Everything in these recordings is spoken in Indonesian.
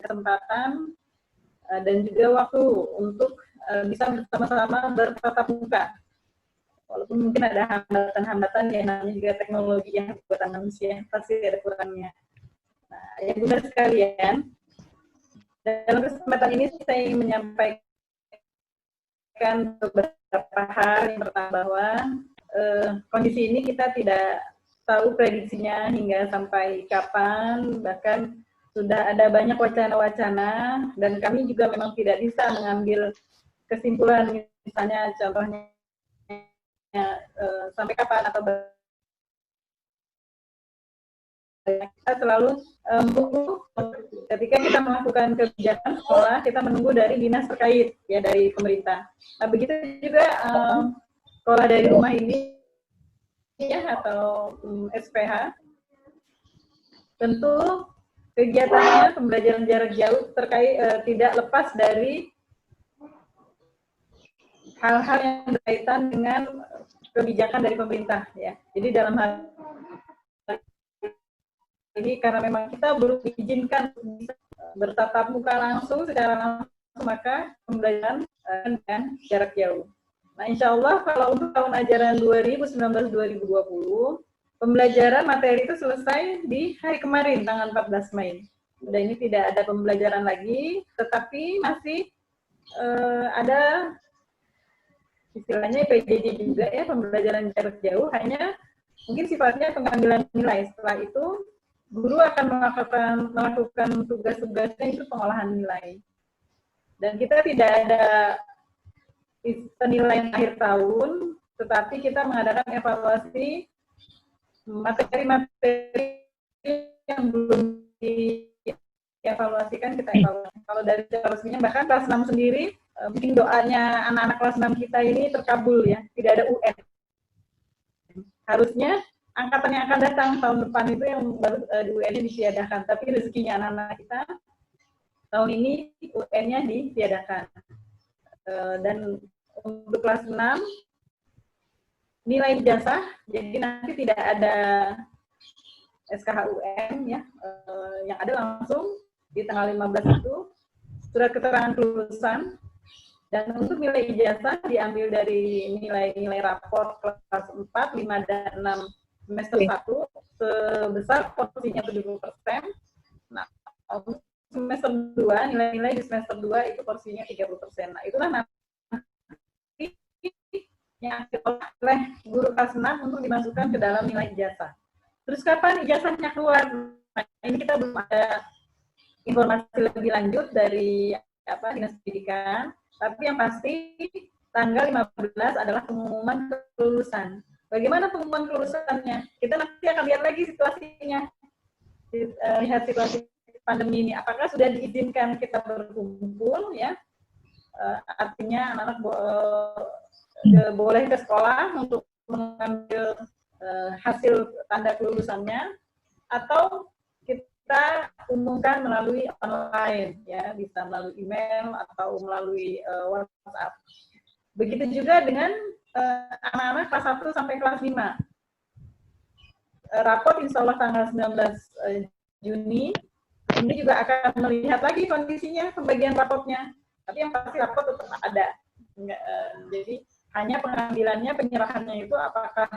kesempatan dan juga waktu untuk bisa bersama-sama bertatap muka. Walaupun mungkin ada hambatan-hambatan yang namanya juga teknologi yang buatan manusia, pasti ada kurangnya. Nah, yang benar sekalian, dalam kesempatan ini saya ingin menyampaikan beberapa hal. Yang pertama bahwa kondisi ini kita tidak tahu prediksinya hingga sampai kapan, bahkan sudah ada banyak wacana-wacana, dan kami juga memang tidak bisa mengambil kesimpulan, misalnya contohnya sampai kapan atau kita selalu menunggu ketika kita melakukan kebijakan sekolah, kita menunggu dari dinas terkait ya, dari pemerintah. Nah, begitu juga sekolah dari rumah ini ya, atau SPH, tentu kegiatannya pembelajaran jarak jauh terkait tidak lepas dari hal-hal yang berkaitan dengan kebijakan dari pemerintah ya. Jadi dalam hal ini karena memang kita belum diizinkan bertatap muka langsung secara langsung, maka pembelajaran dengan jarak jauh. Nah, insya Allah kalau untuk tahun ajaran 2019-2020, pembelajaran materi itu selesai di hari kemarin, tanggal 14 Mei. Sudah ini tidak ada pembelajaran lagi, tetapi masih ada istilahnya PJJ juga ya, pembelajaran jarak jauh, hanya mungkin sifatnya pengambilan nilai. Setelah itu guru akan melakukan tugas-tugasnya itu pengolahan nilai. Dan kita tidak ada penilaian akhir tahun, tetapi kita mengadakan evaluasi materi-materi yang belum dievaluasikan, kita evaluasi. Kalau dari evaluasinya, bahkan kelas 6 sendiri, mungkin doanya anak-anak kelas 6 kita ini terkabul ya, tidak ada UN. Harusnya angkatan yang akan datang tahun depan itu yang baru di UN-nya ditiadakan, tapi rezekinya anak-anak kita tahun ini UN-nya ditiadakan. Dan untuk kelas 6 nilai ijazah, jadi nanti tidak ada SKHUM ya, yang ada langsung di tanggal 15 itu surat keterangan kelulusan. Dan untuk nilai ijazah diambil dari nilai raport kelas 4, 5, dan 6 semester 1 sebesar porsinya 70%. Nah, untuk semester 2, nilai-nilai di semester 2 itu porsinya 30%. Nah, itulah nanti yang diolah oleh guru kelas 6 untuk dimasukkan ke dalam nilai ijazah. Terus kapan ijazahnya keluar? Nah, ini kita belum ada informasi lebih lanjut dari Dinas Pendidikan. Tapi yang pasti tanggal 15 adalah pengumuman kelulusan. Bagaimana pengumuman kelulusannya? Kita nanti akan lihat lagi situasinya. Lihat situasi pandemi ini. Apakah sudah diizinkan kita berkumpul ya? Artinya anak-anak boleh ke sekolah untuk mengambil hasil tanda kelulusannya, atau kita umumkan melalui online ya, bisa melalui email atau melalui WhatsApp. Begitu juga dengan anak-anak kelas 1 sampai kelas 5. Rapot insya Allah tanggal 19 Juni ini juga akan melihat lagi kondisinya, pembagian rapotnya. Tapi yang pasti rapot tetap ada. Jadi hanya pengambilannya, penyerahannya itu apakah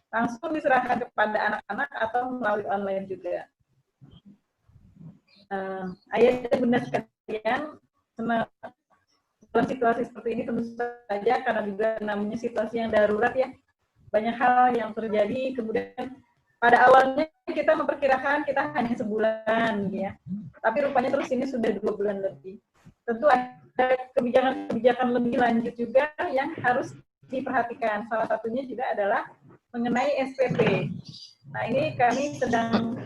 langsung diserahkan kepada anak-anak atau melalui online juga. Ayah dan bunda sekalian, dalam situasi seperti ini tentu saja karena juga namanya situasi yang darurat ya, banyak hal yang terjadi. Kemudian pada awalnya kita memperkirakan kita hanya sebulan ya, tapi rupanya terus ini sudah 2 bulan lebih. Tentu ada kebijakan-kebijakan lebih lanjut juga yang harus diperhatikan. Salah satunya juga adalah mengenai SPP. Nah, ini kami sedang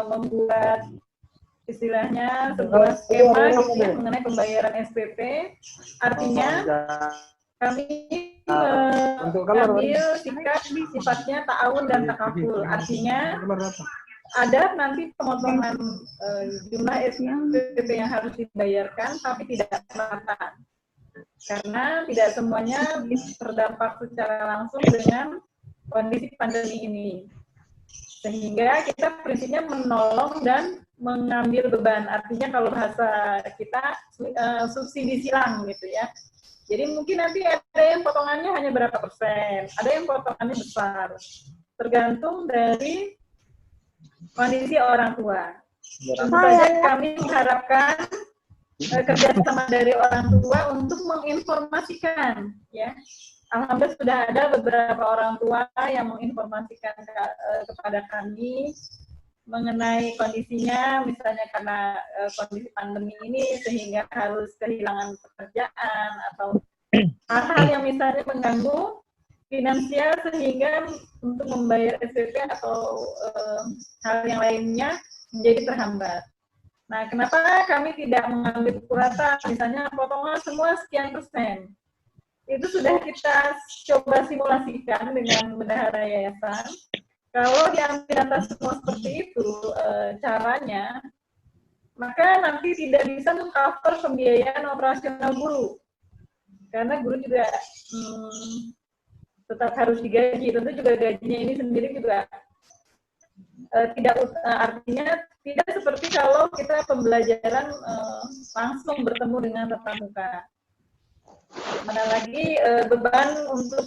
membuat istilahnya sebuah skema gitu ya, mengenai pembayaran SPP. Artinya kami mengambil sikap sifatnya ta'awun dan takaful. Artinya ada nanti pemotongan jumlah SPP yang harus dibayarkan, tapi tidak merata. Karena tidak semuanya bisa terdampak secara langsung dengan kondisi pandemi ini. Sehingga kita prinsipnya menolong dan mengambil beban. Artinya kalau bahasa kita subsidi silang gitu ya. Jadi mungkin nanti ada yang potongannya hanya berapa persen, ada yang potongannya besar. Tergantung dari kondisi orang tua. Tentu saja kami mengharapkan kerjasama dari orang tua untuk menginformasikan, ya. Alhamdulillah sudah ada beberapa orang tua yang menginformasikan kepada kami mengenai kondisinya, misalnya karena kondisi pandemi ini sehingga harus kehilangan pekerjaan atau hal-hal yang misalnya mengganggu finansial sehingga untuk membayar SPP atau hal yang lainnya menjadi terhambat. Nah, kenapa kami tidak mengambil pukul rata, misalnya potongan semua sekian persen? Itu sudah kita coba simulasikan dengan bendahara yayasan. Kalau diambil atas semua seperti itu caranya, maka nanti tidak bisa meng-cover pembiayaan operasional guru. Karena guru juga tetap harus digaji, tentu juga gajinya ini sendiri juga tidak artinya tidak seperti kalau kita pembelajaran langsung bertemu dengan tatap muka. Mana lagi beban untuk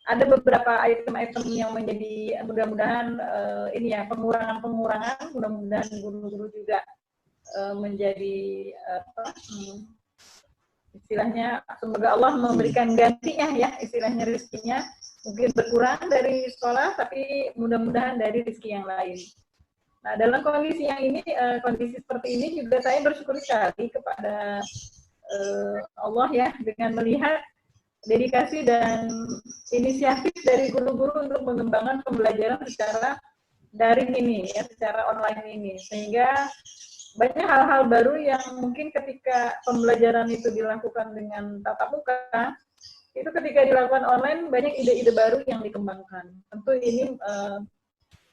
ada beberapa item-item yang menjadi mudah-mudahan ini ya pengurangan, mudah-mudahan guru-guru juga menjadi istilahnya semoga Allah memberikan gantinya ya, istilahnya rezekinya mungkin berkurang dari sekolah tapi mudah-mudahan dari rezeki yang lain. Nah, dalam kondisi yang ini, kondisi seperti ini juga saya bersyukur sekali kepada Allah ya dengan melihat dedikasi dan inisiatif dari guru-guru untuk mengembangkan pembelajaran secara daring ini ya, secara online ini, sehingga banyak hal-hal baru yang mungkin ketika pembelajaran itu dilakukan dengan tatap muka, itu ketika dilakukan online banyak ide-ide baru yang dikembangkan. Tentu ini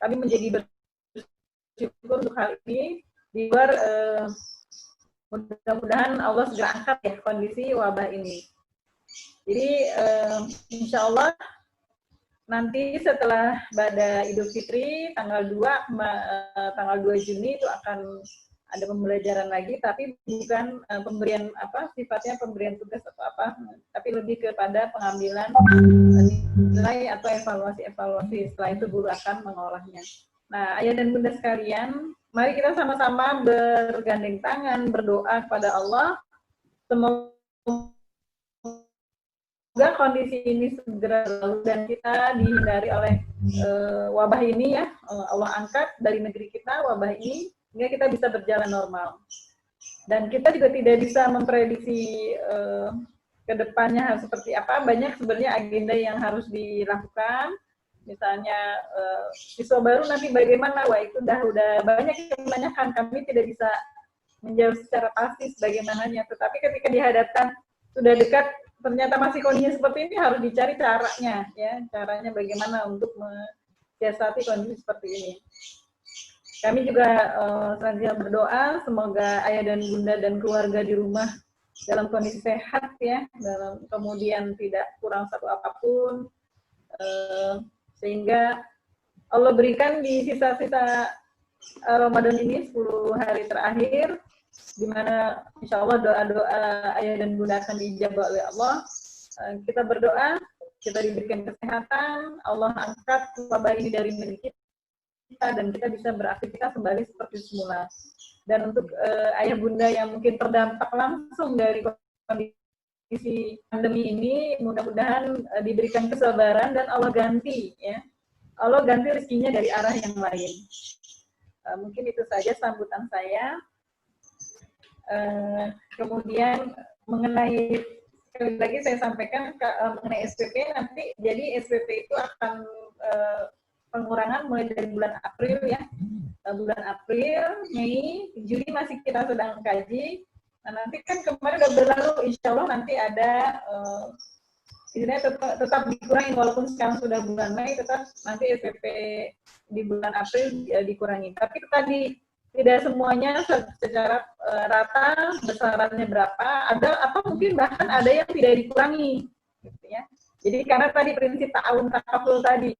kami menjadi bersyukur untuk hal ini di luar mudah-mudahan Allah segera angkat ya kondisi wabah ini. Jadi insya Allah nanti setelah pada Idul Fitri tanggal 2 Juni itu akan ada pembelajaran lagi, tapi bukan pemberian sifatnya pemberian tugas atau apa, tapi lebih kepada pengambilan nilai atau evaluasi. Setelah itu guru akan mengolahnya. Nah, ayah dan bunda sekalian, mari kita sama-sama bergandeng tangan, berdoa kepada Allah, semoga kondisi ini segera lalu dan kita dihindari oleh wabah ini ya, Allah angkat dari negeri kita wabah ini, sehingga kita bisa berjalan normal. Dan kita juga tidak bisa memprediksi ke depannya harus seperti apa, banyak sebenarnya agenda yang harus dilakukan. Misalnya siswa baru nanti bagaimana, wah itu udah banyak yang menanyakan, kami tidak bisa menjawab secara pasti sebagaimananya, tetapi ketika dihadapkan sudah dekat ternyata masih kondisinya seperti ini, harus dicari caranya ya, caranya bagaimana untuk mensiasati kondisi seperti ini. Kami juga selanjutnya berdoa semoga ayah dan bunda dan keluarga di rumah dalam kondisi sehat ya, dalam kemudian tidak kurang satu apapun, sehingga Allah berikan di sisa-sisa Ramadan ini 10 hari terakhir, di mana insya Allah doa-doa ayah dan bunda akan diijabah oleh Allah. Kita berdoa, kita diberikan kesehatan, Allah angkat wabah ini dari negeri kita, dan kita bisa beraktivitas kembali seperti semula. Dan untuk ayah bunda yang mungkin terdampak langsung dari kondisi pandemi ini, mudah-mudahan diberikan kesabaran dan Allah ganti ya, Allah ganti rezekinya dari arah yang lain. Mungkin itu saja sambutan saya. Kemudian mengenai, sekali lagi saya sampaikan mengenai SPP nanti, jadi SPP itu akan pengurangan mulai dari bulan April ya, bulan April, Mei, Juni masih kita sedang kaji. Nah nanti kan kemarin udah berlalu, insya Allah nanti ada tetap dikurangi, walaupun sekarang sudah bulan Mei, tetap nanti SPP di bulan April dikurangi. Tapi itu tadi tidak semuanya secara rata besarannya berapa, ada apa mungkin bahkan ada yang tidak dikurangi gitu ya. Jadi karena tadi prinsip ta'awun takaful tadi,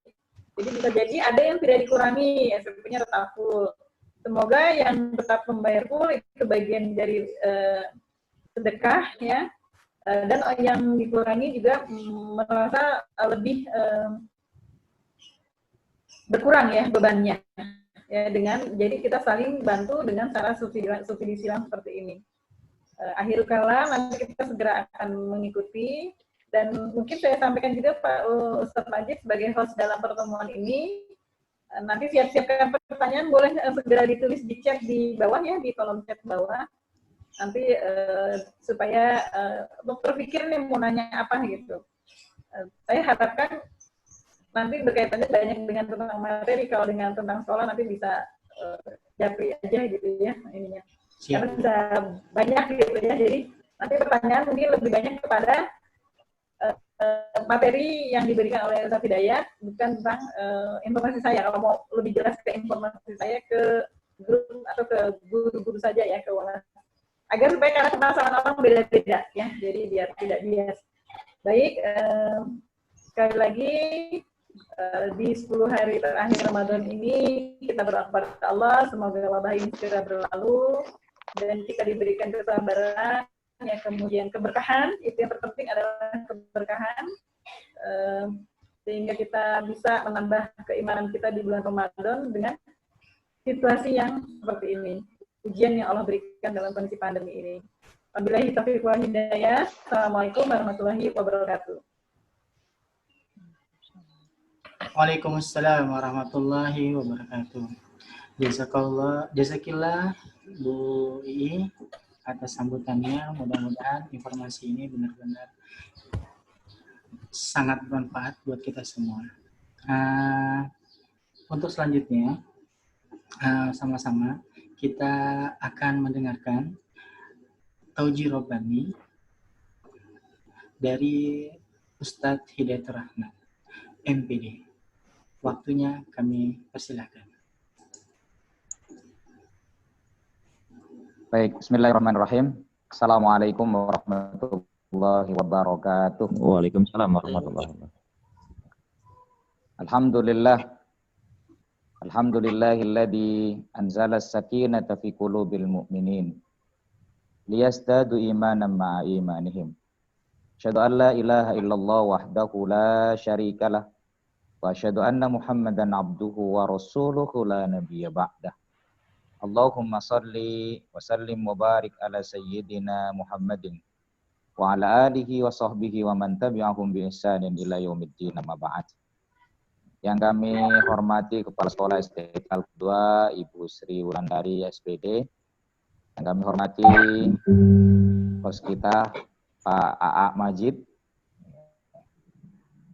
Jadi bisa jadi ada yang tidak dikurangi, SPP-nya tetap full. Semoga yang tetap membayar full itu bagian dari sedekah ya, dan yang dikurangi juga merasa lebih berkurang ya bebannya. Ya, jadi kita saling bantu dengan cara subsidi silang seperti ini. Akhir kala nanti kita segera akan mengikuti, dan mungkin saya sampaikan juga Pak Ustadz Majid sebagai host dalam pertemuan ini, nanti siap-siapkan pertanyaan, boleh segera ditulis di chat di bawah ya, di kolom chat bawah, nanti supaya berpikir nih mau nanya apa gitu. Saya harapkan nanti berkaitannya banyak dengan tentang materi, kalau dengan tentang sekolah nanti bisa japri aja gitu ya ininya. Karena bisa banyak gitu ya, jadi nanti pertanyaan mungkin lebih banyak kepada materi yang diberikan oleh Ustaz Hidayat, bukan tentang informasi saya. Kalau mau lebih jelas ke informasi saya, ke grup atau ke guru-guru saja ya, ke WhatsApp. Agar supaya karena kemasalan orang beda-beda ya, jadi biar tidak bias. Baik, sekali lagi di 10 hari terakhir Ramadan ini kita berdoa kepada Allah semoga wabah ini segera berlalu dan kita diberikan kesabaran, ya, kemudian keberkahan. Itu yang terpenting adalah keberkahan, sehingga kita bisa menambah keimanan kita di bulan Ramadan dengan situasi yang seperti ini, ujian yang Allah berikan dalam kondisi pandemi ini. Wabillahi taufiq wal hidayah. Assalamualaikum warahmatullahi wabarakatuh. Waalaikumsalam warahmatullahi wabarakatuh. Jazakillah Bu Ii atas sambutannya. Mudah-mudahan informasi ini benar-benar sangat bermanfaat buat kita semua. Untuk selanjutnya, sama-sama kita akan mendengarkan Tauji Robbani dari Ustadz Hidayatur Rahman, MPD. Waktunya kami persilakan. Baik, bismillahirrahmanirrahim. Assalamualaikum warahmatullahi wabarakatuh. Waalaikumsalam warahmatullahi wabarakatuh. Alhamdulillahilladzi anzala as-sakinata fi qulubil mu'minin liyazdadu imanan ma'a imanihim. Asyhadu an la ilaha illallah wahdahu la syarikalah wa asyhadu anna Muhammadan abduhu wa rasuluhu la nabiyya ba'dah. Allahumma salli wa sallim wa barik ala sayyidina Muhammadin wa ala alihi wa sahbihi wa man tabi'ahum bi ihsanin ila yaumiddin, amma ba'd. Yang kami hormati Kepala Sekolah SD Al-2 Ibu Sri Wulandari SPD, yang kami hormati host kita Pak A.A. Majid,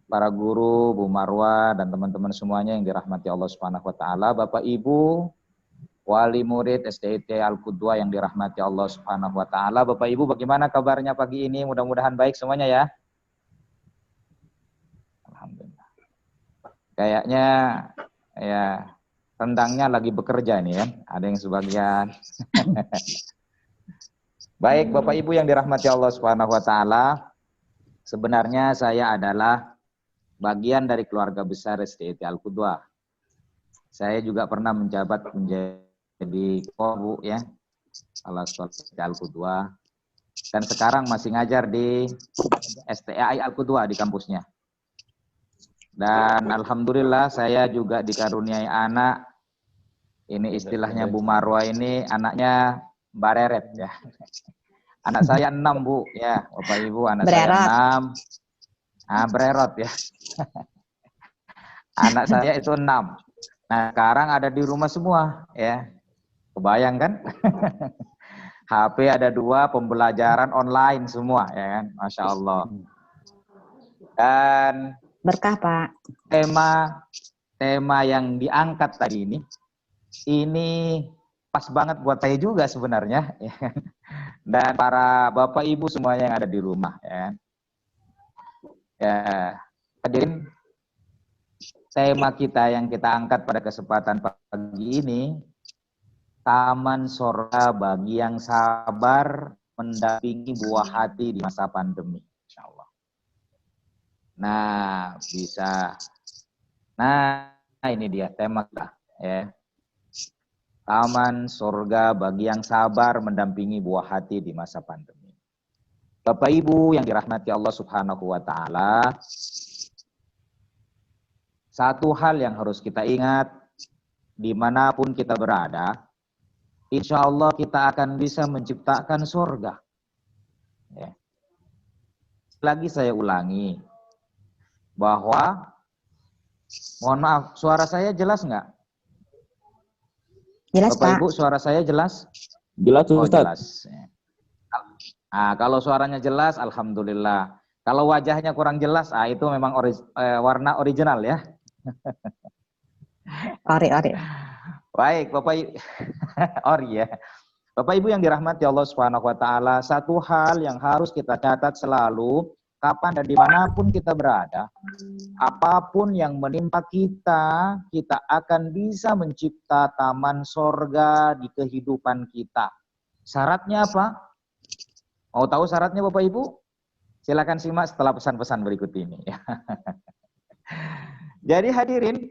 para guru, Bu Marwa, dan teman-teman semuanya yang dirahmati Allah Subhanahu wa taala, Bapak Ibu wali murid SDIT Al-Qudwa yang dirahmati Allah Subhanahu wa taala. Bapak Ibu, bagaimana kabarnya pagi ini? Mudah-mudahan baik semuanya ya. Alhamdulillah. Kayaknya ya rendangnya lagi bekerja nih ya. Ada yang sebagian. Baik, Bapak Ibu yang dirahmati Allah Subhanahu wa taala. Sebenarnya saya adalah bagian dari keluarga besar SDIT Al-Qudwa. Saya juga pernah menjabat menjadi Kobu ya, salah sekolah SDIT Al-Qudwa, dan sekarang masih ngajar di STAI Al-Qudwa di kampusnya. Dan alhamdulillah saya juga dikaruniai anak, ini istilahnya Bu Marwa ini anaknya bareret ya. Anak saya 6 Bu ya, Bapak Ibu, anak saya 6. Bererot ya. Anak saya itu 6. Nah, sekarang ada di rumah semua ya. Kebayang kan? HP ada 2, pembelajaran online semua ya kan, Masya Allah. Dan berkah Pak. Tema yang diangkat tadi ini pas banget buat saya juga sebenarnya ya. Dan para Bapak Ibu semuanya yang ada di rumah ya. Ya, hadirin, tema kita yang kita angkat pada kesempatan pagi ini, Taman Sorga bagi yang sabar mendampingi buah hati di masa pandemi, insya Allah. Nah, ini dia tema kita, ya. Taman surga bagi yang sabar mendampingi buah hati di masa pandemi. Bapak Ibu yang dirahmati Allah Subhanahu wa taala, satu hal yang harus kita ingat, dimanapun kita berada, insya Allah kita akan bisa menciptakan surga. Ya. Lagi saya ulangi, bahwa, mohon maaf, suara saya jelas nggak? Jelas, Bapak Pak. Ibu, suara saya jelas? Jelas, Oh, Ustaz. jelas. Nah, kalau suaranya jelas, alhamdulillah. Kalau wajahnya kurang jelas, itu memang warna original ya. Ori. Baik, Bapak Ibu. Ori ya. Bapak Ibu yang dirahmati Allah Subhanahu wa taala, satu hal yang harus kita catat selalu, kapan dan dimanapun kita berada, apapun yang menimpa kita, kita akan bisa mencipta taman sorga di kehidupan kita. Syaratnya apa? Mau tahu syaratnya Bapak Ibu? Silakan simak setelah pesan-pesan berikut ini. Jadi hadirin,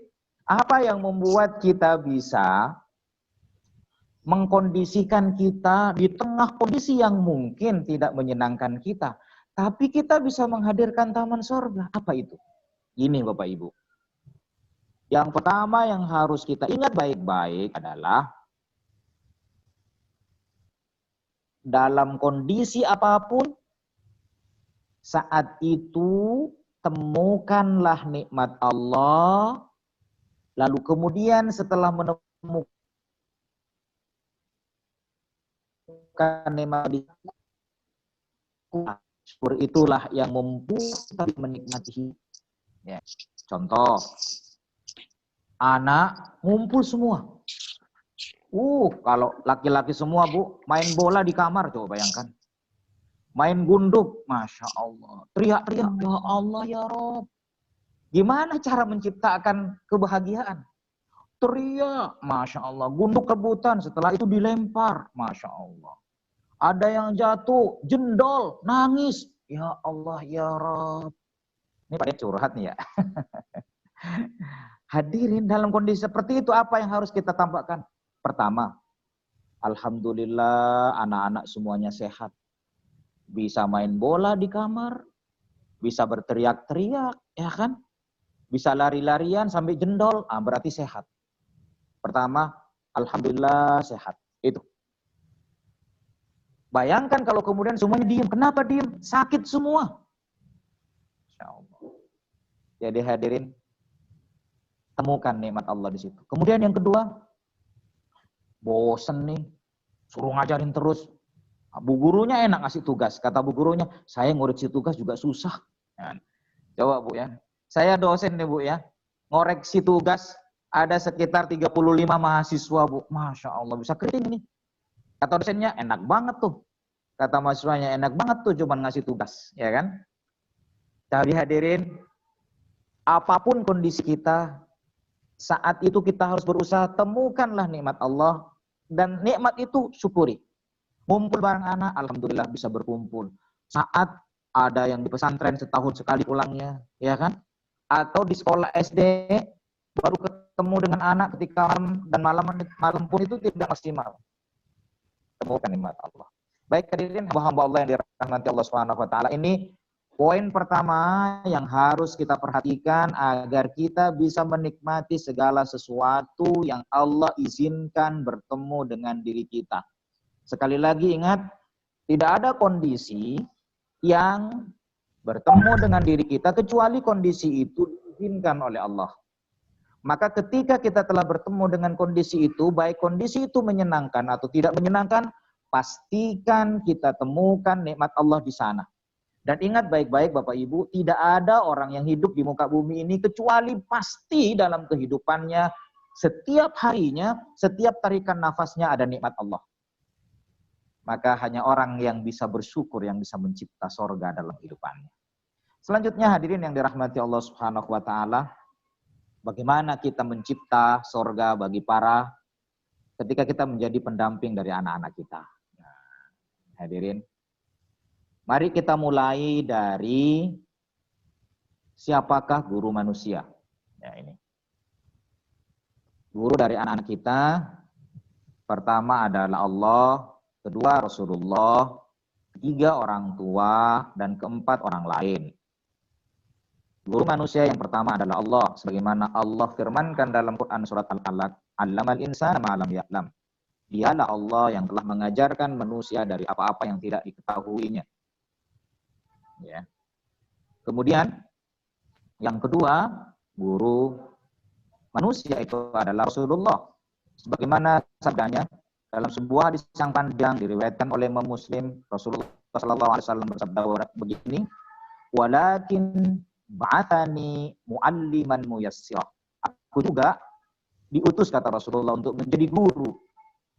apa yang membuat kita bisa mengkondisikan kita di tengah kondisi yang mungkin tidak menyenangkan kita, tapi kita bisa menghadirkan taman surga? Apa itu? Ini Bapak Ibu. Yang pertama yang harus kita ingat baik-baik adalah dalam kondisi apapun, saat itu temukanlah nikmat Allah, lalu kemudian setelah menemukan nikmat syukur itulah yang membuat menikmati hidup. Ya. Contoh, anak ngumpul semua. Kalau laki-laki semua Bu, main bola di kamar, coba bayangkan. Main gunduk, Masya Allah. Teriak-teriak, ya Allah ya Rob. Gimana cara menciptakan kebahagiaan? Teriak, Masya Allah. Gunduk rebutan, setelah itu dilempar, Masya Allah. Ada yang jatuh, jendol, nangis. Ya Allah ya Rob. Ini pada curhat nih ya. Hadirin, dalam kondisi seperti itu apa yang harus kita tampakkan? Pertama, alhamdulillah anak-anak semuanya sehat. Bisa main bola di kamar, bisa berteriak-teriak, ya kan? Bisa lari-larian sampai jendol, berarti sehat. Pertama, alhamdulillah sehat. Itu. Bayangkan kalau kemudian semuanya diem. Kenapa diem? Sakit semua. Insya Allah. Jadi hadirin, temukan nikmat Allah di situ. Kemudian yang kedua, bosen nih, suruh ngajarin terus. Bu gurunya enak ngasih tugas. Kata bu gurunya, saya ngoreksi tugas juga susah. Nah, coba Bu ya. Saya dosen nih Bu ya. Ngoreksi tugas ada sekitar 35 mahasiswa Bu. Masya Allah, bisa keriting ini. Kata dosennya, enak banget tuh. Kata mahasiswanya, enak banget tuh cuman ngasih tugas. Ya kan? Tapi hadirin, apapun kondisi kita, saat itu kita harus berusaha temukanlah nikmat Allah. Dan nikmat itu syukuri. Ngumpul bareng anak, alhamdulillah bisa berkumpul. Saat ada yang di pesantren setahun sekali pulangnya, ya kan? Atau di sekolah SD baru ketemu dengan anak ketika malam pun itu tidak maksimal. Temukan nikmat Allah. Baik hadirin hamba-hamba Allah yang dirahmati Allah Subhanahu wa taala, ini poin pertama yang harus kita perhatikan agar kita bisa menikmati segala sesuatu yang Allah izinkan bertemu dengan diri kita. Sekali lagi ingat, tidak ada kondisi yang bertemu dengan diri kita kecuali kondisi itu diizinkan oleh Allah. Maka ketika kita telah bertemu dengan kondisi itu, baik kondisi itu menyenangkan atau tidak menyenangkan, pastikan kita temukan nikmat Allah di sana. Dan ingat baik-baik Bapak Ibu, tidak ada orang yang hidup di muka bumi ini kecuali pasti dalam kehidupannya, setiap harinya, setiap tarikan nafasnya ada nikmat Allah. Maka hanya orang yang bisa bersyukur yang bisa mencipta sorga dalam kehidupannya. Selanjutnya hadirin yang dirahmati Allah Subhanahu wa taala, bagaimana kita mencipta sorga bagi para ketika kita menjadi pendamping dari anak-anak kita. Nah, hadirin, mari kita mulai dari siapakah guru manusia. Ya, ini. Guru dari anak-anak kita, pertama adalah Allah, kedua Rasulullah, ketiga orang tua, dan keempat orang lain. Guru manusia yang pertama adalah Allah, sebagaimana Allah firmankan dalam Quran surat Al-Alaq, "Allamal insana ma lam ya'lam." Dialah Allah yang telah mengajarkan manusia dari apa-apa yang tidak diketahuinya. Ya. Kemudian yang kedua, guru manusia itu adalah Rasulullah. Sebagaimana sabdanya dalam sebuah hadis yang panjang diriwayatkan oleh Imam Muslim, Rasulullah SAW bersabda begini, "Walakin ba'athani mu'alliman muyassir." Aku juga diutus, kata Rasulullah, untuk menjadi guru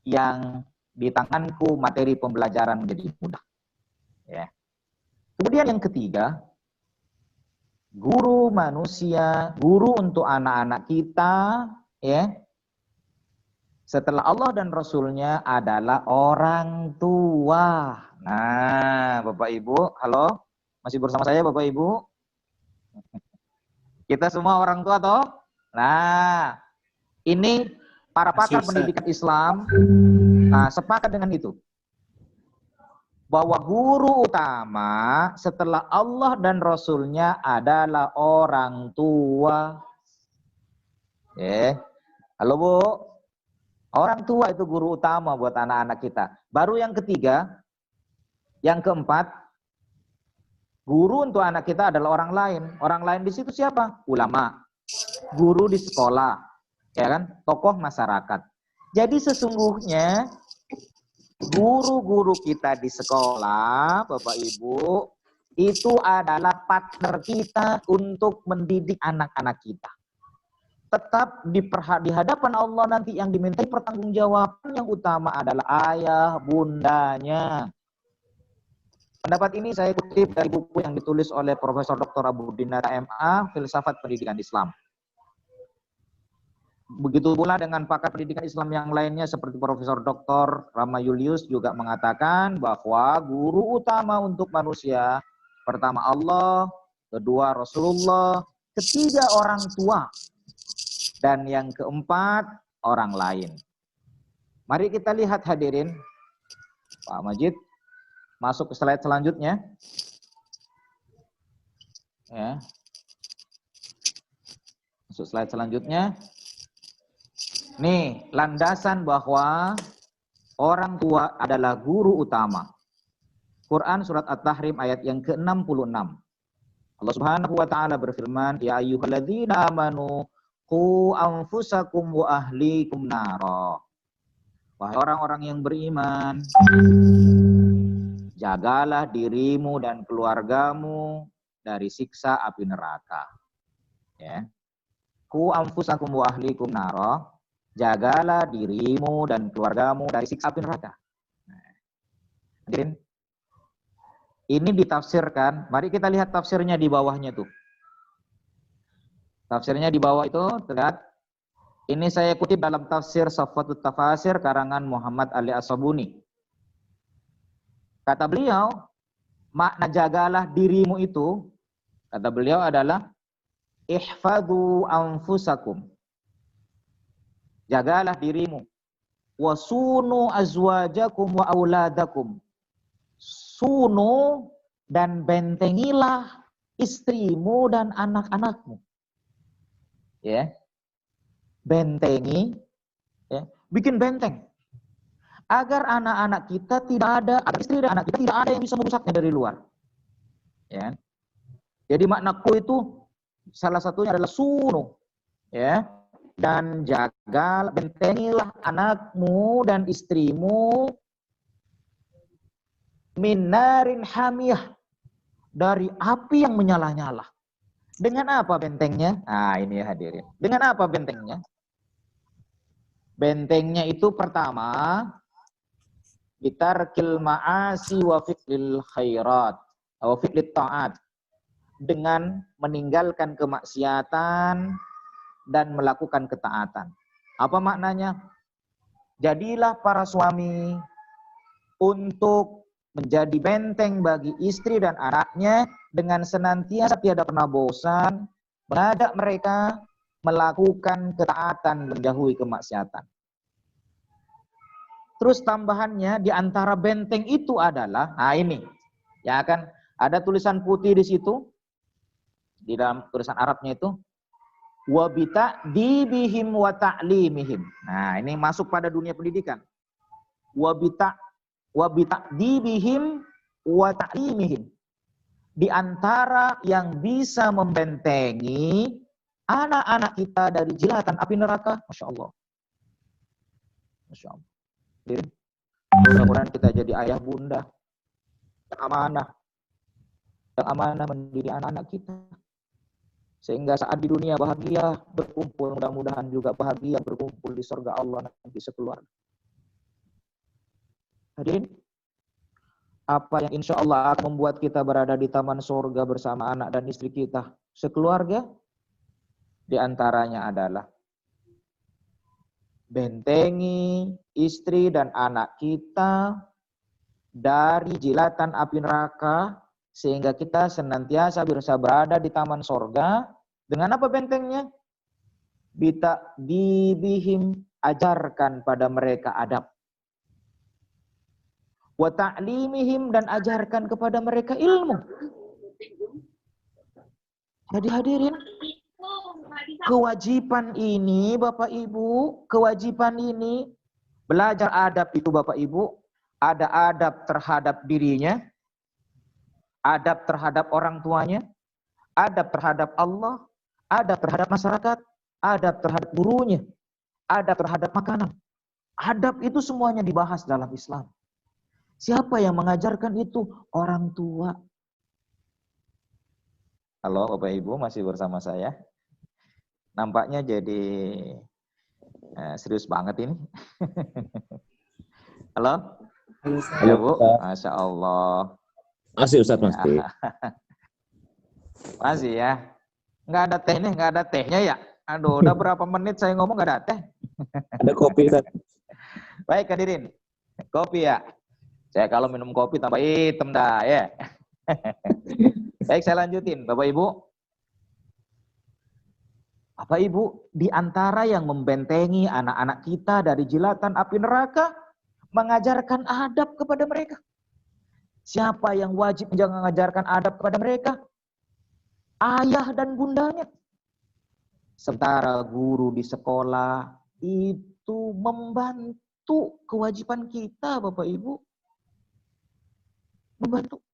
yang di tanganku materi pembelajaran menjadi mudah. Ya. Kemudian yang ketiga, guru manusia, guru untuk anak-anak kita, ya. Setelah Allah dan Rasulnya adalah orang tua. Nah, Bapak Ibu, halo? Masih bersama saya Bapak Ibu? Kita semua orang tua toh? Nah, ini para pakar pendidikan Islam sepakat dengan itu. Bahwa guru utama setelah Allah dan Rasulnya adalah orang tua. Halo Bu? Orang tua itu guru utama buat anak-anak kita. Baru yang ketiga, yang keempat, guru untuk anak kita adalah orang lain. Orang lain di situ siapa? Ulama. Guru di sekolah, ya kan? Tokoh masyarakat. Jadi sesungguhnya guru-guru kita di sekolah, Bapak Ibu, itu adalah partner kita untuk mendidik anak-anak kita. Tetap di hadapan Allah nanti yang dimintai pertanggungjawaban yang utama adalah ayah, bundanya. Pendapat ini saya kutip dari buku yang ditulis oleh Profesor Dr. Abu Dinata MA, Filsafat Pendidikan Islam. Begitu pula dengan pakar pendidikan Islam yang lainnya seperti Profesor Dr. Rama Julius juga mengatakan bahwa guru utama untuk manusia, pertama Allah, kedua Rasulullah, ketiga orang tua, dan yang keempat orang lain. Mari kita lihat hadirin. Pak Majid, masuk ke slide selanjutnya. Ya. Masuk slide selanjutnya. Nih, landasan bahwa orang tua adalah guru utama. Quran surat At-Tahrim ayat yang ke-66. Allah Subhanahu wa taala berfirman, "Ya ayyuhalladzina amanu qu anfusakum wa ahlikum nara." Wahai orang-orang yang beriman, jagalah dirimu dan keluargamu dari siksa api neraka. Ya. Qu anfusakum wa ahlikum nara. Jagalah dirimu dan keluargamu dari siksa api neraka. Hadirin, ini ditafsirkan. Mari kita lihat tafsirnya di bawahnya tuh. Tafsirnya di bawah itu terlihat. Ini saya kutip dalam tafsir Safwatut Tafasir karangan Muhammad Ali As-Sabuni. Kata beliau, makna jagalah dirimu itu, kata beliau adalah ihfadhu anfusakum. Jagalah dirimu. Wasunu azwajakum wa auladakum. Sunu dan bentengilah istrimu dan anak-anakmu. Ya. Bentengi, ya. Bikin benteng. Agar anak-anak kita tidak ada, agar istri dan anak kita tidak ada yang bisa merusaknya dari luar. Ya. Jadi maknaku itu salah satunya adalah sunu. Ya. Dan jaga, bentengilah anakmu dan istrimu minarin hamiyah, dari api yang menyala-nyala. Dengan apa bentengnya? Nah, ini ya hadirin. Dengan apa bentengnya? Bentengnya itu pertama, bitarkil ma'asi wa fi'lil khairat, wa fi'lit ta'at. Dengan meninggalkan kemaksiatan dan melakukan ketaatan. Apa maknanya? Jadilah para suami untuk menjadi benteng bagi istri dan anaknya dengan senantiasa tiada pernah bosan mengajak mereka, melakukan ketaatan, menjauhi kemaksiatan. Terus tambahannya di antara benteng itu adalah, nah ini, ya kan, ada tulisan putih di situ, di dalam tulisan Arabnya itu, wa bita'dibihim wa ta'limihim. Nah, ini masuk pada dunia pendidikan. Wa bita'dibihim wa ta'limihim. Di antara yang bisa membentengi anak-anak kita dari jilatan api neraka, Masya Allah. Masya Allah. Mudah-mudahan kita jadi ayah bunda yang amanah mendidik anak-anak kita. Sehingga saat di dunia bahagia berkumpul, mudah-mudahan juga bahagia berkumpul di surga Allah nanti sekeluarga. Hadirin, apa yang insya Allah akan membuat kita berada di taman surga bersama anak dan istri kita sekeluarga? Di antaranya adalah bentengi istri dan anak kita dari jilatan api neraka, sehingga kita senantiasa bisa berada di taman surga. Dengan apa bentengnya? Bita'dibihim, ajarkan pada mereka adab. Wa ta'limihim, dan ajarkan kepada mereka ilmu. Jadi hadirin, kewajiban ini Bapak Ibu, kewajiban ini belajar adab itu Bapak Ibu, ada adab terhadap dirinya, adab terhadap orang tuanya, adab terhadap Allah, adab terhadap masyarakat, adab terhadap gurunya, adab terhadap makanan. Adab itu semuanya dibahas dalam Islam. Siapa yang mengajarkan itu? Orang tua. Halo Bapak Ibu, masih bersama saya? Nampaknya jadi serius banget ini. Halo? Halo Bu, Masya Allah. Masih Ustaz, masih. Masih ya? Nggak ada tehnya, nggak ada tehnya ya? Aduh, udah berapa menit saya ngomong nggak ada teh? Ada kopi, Ustaz. Baik hadirin, kopi ya. Saya kalau minum kopi tambah hitam dah ya. Baik, saya lanjutin Bapak Ibu. Bapak Ibu, di antara yang membentengi anak-anak kita dari jilatan api neraka, mengajarkan adab kepada mereka. Siapa yang wajib mengajarkan adab kepada mereka? Ayah dan bundanya. Sementara guru di sekolah itu membantu kewajiban kita, Bapak Ibu. Membantu.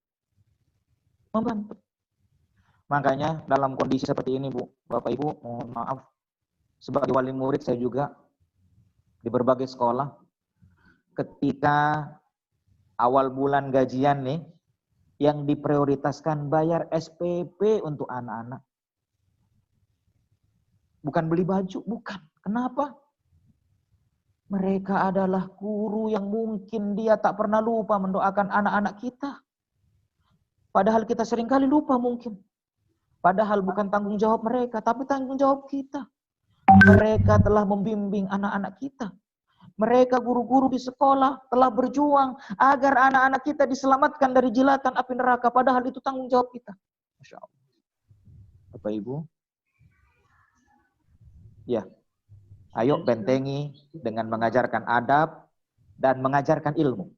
Makanya dalam kondisi seperti ini, Bu, Bapak Ibu, mohon maaf. Sebagai wali murid saya juga di berbagai sekolah, ketika awal bulan gajian nih, yang diprioritaskan bayar SPP untuk anak-anak. Bukan beli baju, bukan. Kenapa? Mereka adalah guru yang mungkin dia tak pernah lupa mendoakan anak-anak kita. Padahal kita seringkali lupa mungkin. Padahal bukan tanggung jawab mereka, tapi tanggung jawab kita. Mereka telah membimbing anak-anak kita. Mereka guru-guru di sekolah telah berjuang agar anak-anak kita diselamatkan dari jilatan api neraka. Padahal itu tanggung jawab kita. Masya Allah. Bapak Ibu. Ya. Ayo bentengi dengan mengajarkan adab dan mengajarkan ilmu.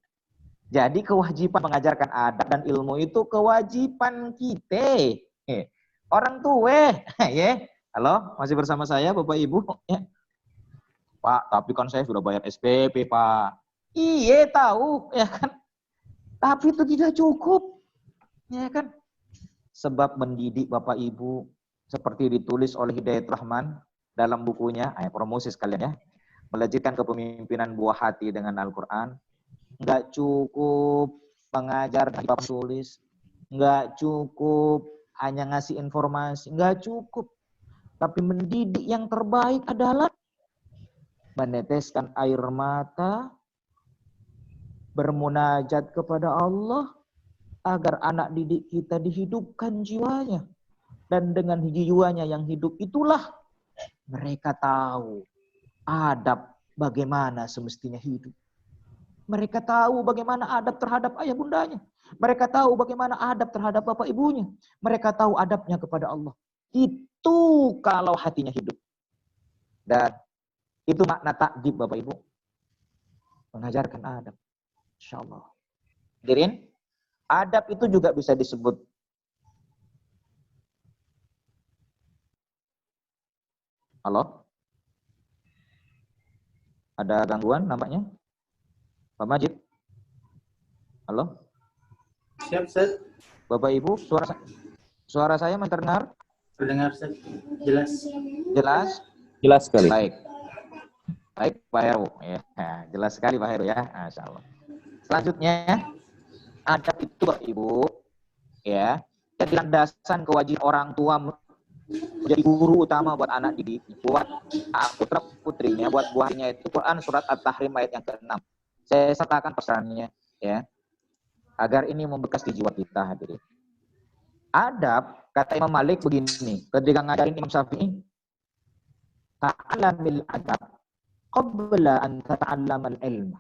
Jadi kewajiban mengajarkan adab dan ilmu itu kewajiban kita. Orang tua. Ya. Halo, masih bersama saya Bapak Ibu? Ya. Pak, tapi kan saya sudah bayar SPP, Pak. Iya, tahu, ya kan? Tapi itu tidak cukup. Ya kan? Sebab mendidik Bapak Ibu seperti ditulis oleh Hidayat Rahman dalam bukunya, promosi sekalian ya, melejitkan kepemimpinan buah hati dengan Al-Quran. Nggak cukup mengajar tanpa tulis, nggak cukup hanya ngasih informasi, nggak cukup. Tapi mendidik yang terbaik adalah meneteskan air mata, bermunajat kepada Allah, agar anak didik kita dihidupkan jiwanya. Dan dengan jiwanya yang hidup itulah mereka tahu adab bagaimana semestinya hidup. Mereka tahu bagaimana adab terhadap ayah bundanya. Mereka tahu bagaimana adab terhadap bapak ibunya. Mereka tahu adabnya kepada Allah. Itu kalau hatinya hidup. Dan itu makna takdib Bapak Ibu. Mengajarkan adab. Insyaallah. Hadirin, adab itu juga bisa disebut halo? Ada gangguan nampaknya? Pak Majid? Halo? Siap, Ustaz. Bapak Ibu, suara saya mendengar? Terdengar, Ustaz. Jelas. Jelas? Jelas sekali. Baik. Baik, Pak Heru. Ya, jelas sekali Pak Heru ya. Masya Allah. Selanjutnya, adab itu Bapak Ibu, ya, jadi landasan kewajiban orang tua menjadi guru utama buat anak didik, buat putra putrinya, buat buahnya itu Quran surat At-Tahrim ayat yang ke-6. Saya sertakan pesannya, ya, agar ini membekas di jiwa kita hadirin. Adab, kata Imam Malik begini, ketika ngajarin Imam Syafi'i, ta'allamil adab qabla an tata'allamal ilm.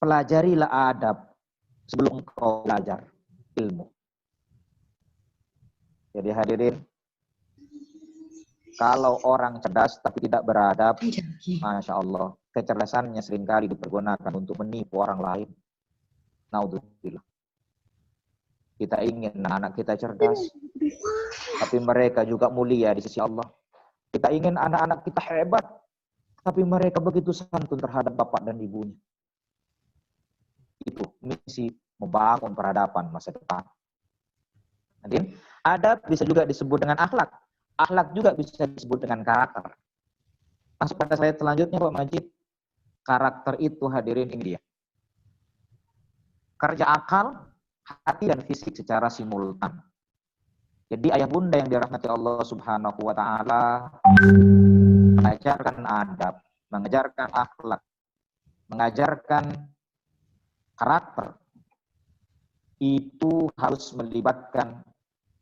Pelajarilah adab sebelum engkau belajar ilmu. Jadi hadirin, kalau orang cerdas tapi tidak beradab, Masya Allah, kecerdasannya seringkali dipergunakan untuk menipu orang lain. Naudzubillah. Kita ingin anak kita cerdas, tapi mereka juga mulia di sisi Allah. Kita ingin anak-anak kita hebat, tapi mereka begitu santun terhadap bapak dan ibunya. Itu misi membangun peradaban masa depan. Hadirin, adab bisa juga disebut dengan akhlak. Akhlak juga bisa disebut dengan karakter. Masuk pada slide selanjutnya Pak Majid. Karakter itu hadirin ini dia. Kerja akal, hati dan fisik secara simultan. Jadi ayah bunda yang dirahmati Allah Subhanahu wa taala mengajarkan adab, mengajarkan akhlak, mengajarkan karakter. Itu harus melibatkan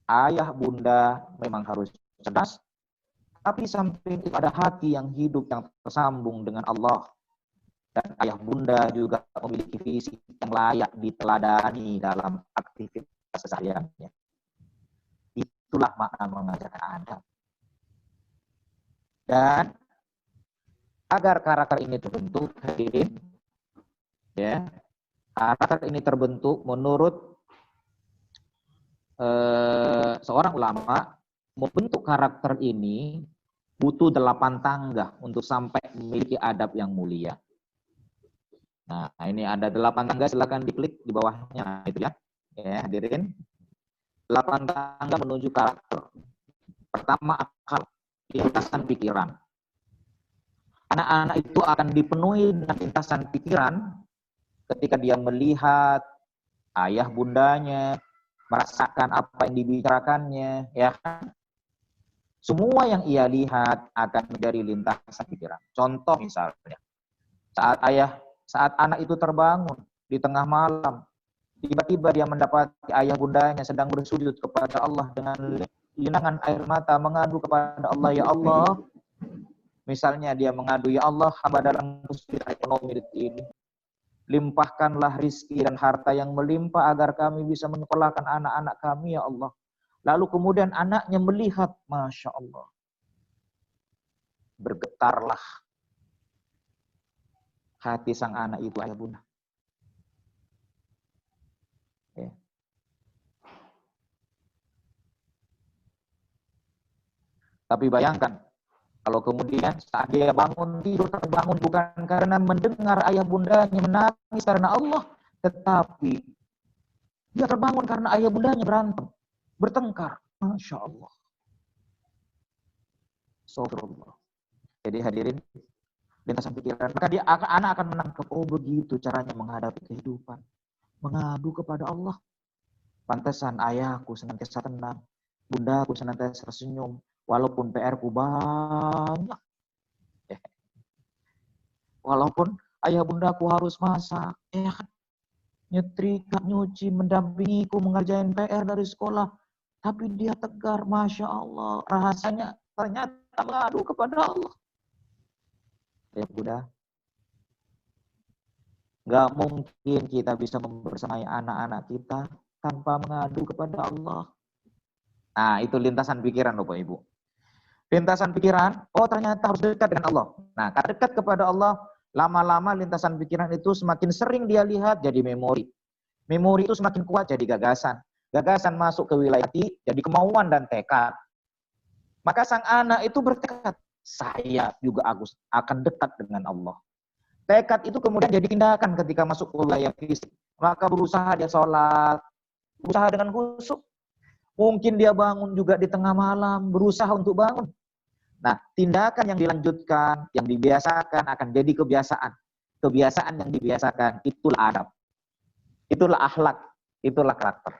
ayah bunda memang harus cerdas, tapi samping itu ada hati yang hidup yang tersambung dengan Allah. Dan ayah bunda juga memiliki visi yang layak diteladani dalam aktivitas kesehariannya. Itulah makna mengajarkan adab. Dan agar karakter ini terbentuk, hadirin, ya, karakter ini terbentuk menurut seorang ulama, membentuk karakter ini butuh 8 tangga untuk sampai memiliki adab yang mulia. Nah, ini ada 8 tangga, silakan diklik di bawahnya itu ya. Ya, hadirin. 8 tangga menuju karakter. Pertama, akal, lintasan pikiran. Anak-anak itu akan dipenuhi dengan lintasan pikiran ketika dia melihat ayah bundanya, merasakan apa yang dibicarakannya, ya kan? Semua yang ia lihat akan menjadi lintasan pikiran. Contoh misalnya, saat anak itu terbangun di tengah malam, tiba-tiba dia mendapati ayah bundanya sedang bersujud kepada Allah dengan linangan air mata mengadu kepada Allah, ya Allah. Misalnya dia mengadu, ya Allah, hamba dalam kesulitan ekonomi ini. Limpahkanlah rizki dan harta yang melimpah agar kami bisa menyekolahkan anak-anak kami, ya Allah. Lalu kemudian anaknya melihat, Masya Allah. Bergetarlah hati sang anak itu, ayah bunda. Ya. Tapi bayangkan, kalau kemudian saat dia bangun tidur, terbangun bukan karena mendengar ayah bundanya menangis karena Allah, tetapi dia terbangun karena ayah bundanya berantem, bertengkar. Masya Allah. Astagfirullah. Jadi hadirin, lintasan pikiran, maka anak akan menangkap, oh begitu caranya menghadapi kehidupan. Mengadu kepada Allah. Pantesan ayahku senantiasa tenang, bundaku senantiasa tersenyum, walaupun PR-ku banyak. Walaupun ayah bundaku harus masak, ya kan? Nyetrika, nyuci, mendampingiku, mengerjain PR dari sekolah. Tapi dia tegar, Masya Allah. Rahasianya ternyata mengadu kepada Allah. Ya bunda, gak mungkin kita bisa membersamai anak-anak kita tanpa mengadu kepada Allah. Nah, itu lintasan pikiran Bapak Ibu. Lintasan pikiran, oh ternyata harus dekat dengan Allah. Nah, karena dekat kepada Allah, lama-lama lintasan pikiran itu semakin sering dia lihat jadi memori. Memori itu semakin kuat jadi gagasan. Gagasan masuk ke wilayah hati jadi kemauan dan tekad. Maka sang anak itu bertekad, saya juga akan dekat dengan Allah. Tekad itu kemudian jadi tindakan ketika masuk ke wilayah fisik. Maka berusaha dia sholat, berusaha dengan khusyuk. Mungkin dia bangun juga di tengah malam, berusaha untuk bangun. Nah, tindakan yang dilanjutkan, yang dibiasakan akan jadi kebiasaan. Kebiasaan yang dibiasakan, itulah adab. Itulah akhlak, itulah karakter.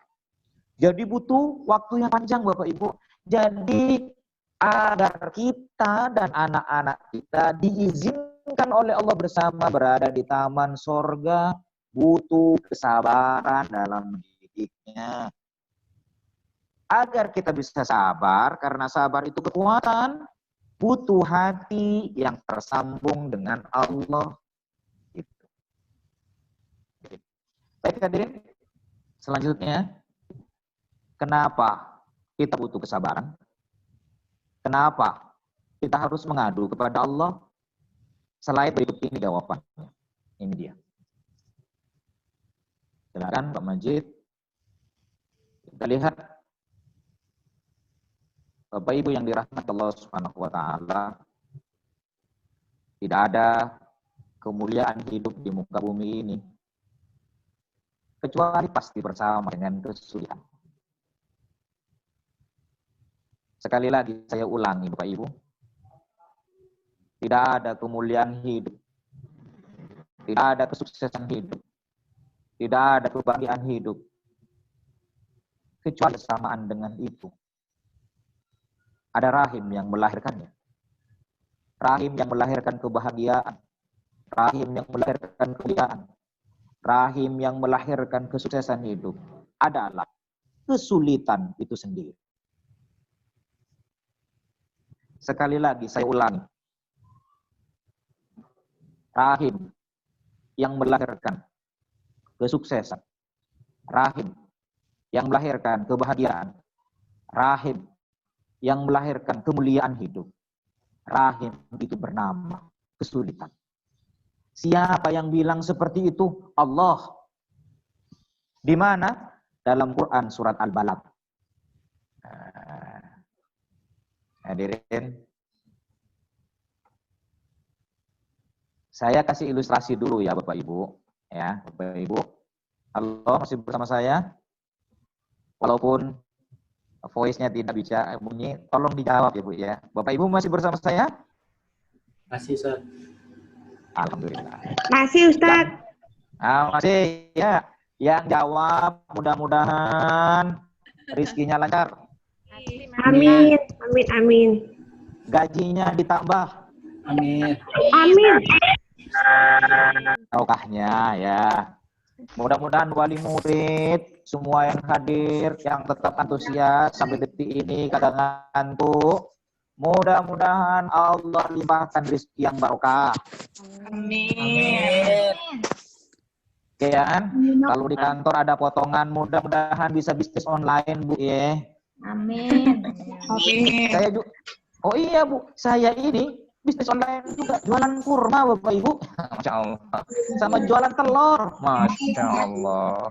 Jadi butuh waktu yang panjang Bapak Ibu. Jadi agar kita dan anak-anak kita diizinkan oleh Allah bersama berada di taman sorga, butuh kesabaran dalam mendidiknya. Agar kita bisa sabar, karena sabar itu kekuatan, butuh hati yang tersambung dengan Allah. Gitu. Baik hadirin, selanjutnya, kenapa kita butuh kesabaran? Kenapa kita harus mengadu kepada Allah? Selain berikut ini jawabannya. Ini dia. Silakan Pak Majid. Kita lihat Bapak Ibu yang dirahmati Allah Subhanahu wa taala, tidak ada kemuliaan hidup di muka bumi ini kecuali pasti bersama dengan kesulitan. Sekali lagi saya ulangi Bapak Ibu, tidak ada kemuliaan hidup, tidak ada kesuksesan hidup, tidak ada kebahagiaan hidup kecuali bersamaan dengan itu. Ada rahim yang melahirkannya. Rahim yang melahirkan kebahagiaan. Rahim yang melahirkan kemuliaan. Rahim yang melahirkan kesuksesan hidup adalah kesulitan itu sendiri. Sekali lagi saya ulangi. Rahim yang melahirkan kesuksesan. Rahim yang melahirkan kebahagiaan. Rahim yang melahirkan kemuliaan hidup. Rahim itu bernama kesulitan. Siapa yang bilang seperti itu? Allah. Di mana? Dalam Quran surat Al-Balad. Hadirin, saya kasih ilustrasi dulu ya Bapak Ibu. Ya, Bapak Ibu. Halo, masih bersama saya? Walaupun voice-nya tidak bisa bunyi, tolong dijawab ya Bu ya. Bapak Ibu masih bersama saya? Masih, Ustaz. Alhamdulillah. Masih Ustaz. Masih ya. Yang jawab mudah-mudahan rezekinya lancar. Amin. Amin. Amin. Gajinya ditambah. Amin. Amin. Barokahnya ya. Mudah-mudahan wali murid, semua yang hadir, yang tetap antusias sampai detik ini kadang ngantuk. Mudah-mudahan Allah limpahkan rezeki yang barokah. Amin. Oke ya kan? Kalau di kantor ada potongan, mudah-mudahan bisa bisnis online Bu ya. Amin. Amin. Saya juga, oh iya Bu, saya ini bisnis online juga, jualan kurma Bapak Ibu. Masya Allah. Sama jualan telur. Masya Allah.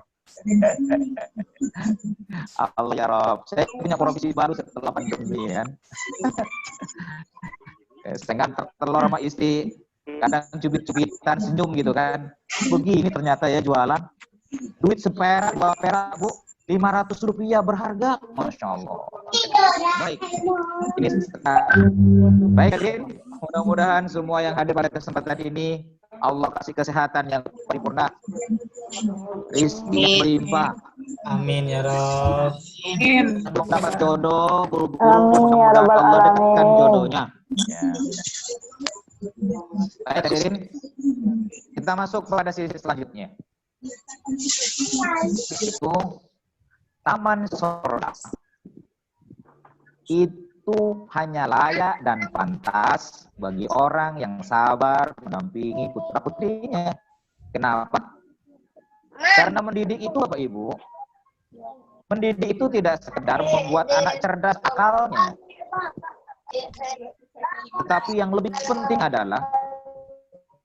Allah ya Rob. Saya punya profesi baru setelah pandemi ya. Setengah telur sama istri, kadang cubit-cubitan senyum gitu kan. Begini ternyata ya jualan. Duit seperak, 2 perak Bu. Rp500 berharga. Masya Allah. Baik. Ini baik hadirin. Mudah-mudahan semua yang hadir pada kesempatan ini Allah kasih kesehatan yang paripurna, rezeki yang berlimpah. Amin ya Rabb. Dapat jodoh, mudah-mudahan Allah dekatkan jodohnya. Ya. Baik hadirin, kita masuk pada sisi selanjutnya. Itu taman sorga. Itu hanya layak dan pantas bagi orang yang sabar mendampingi putra-putrinya. Kenapa? Karena mendidik itu Bapak Ibu, mendidik itu tidak sekedar membuat anak cerdas akalnya, Tetapi yang lebih penting adalah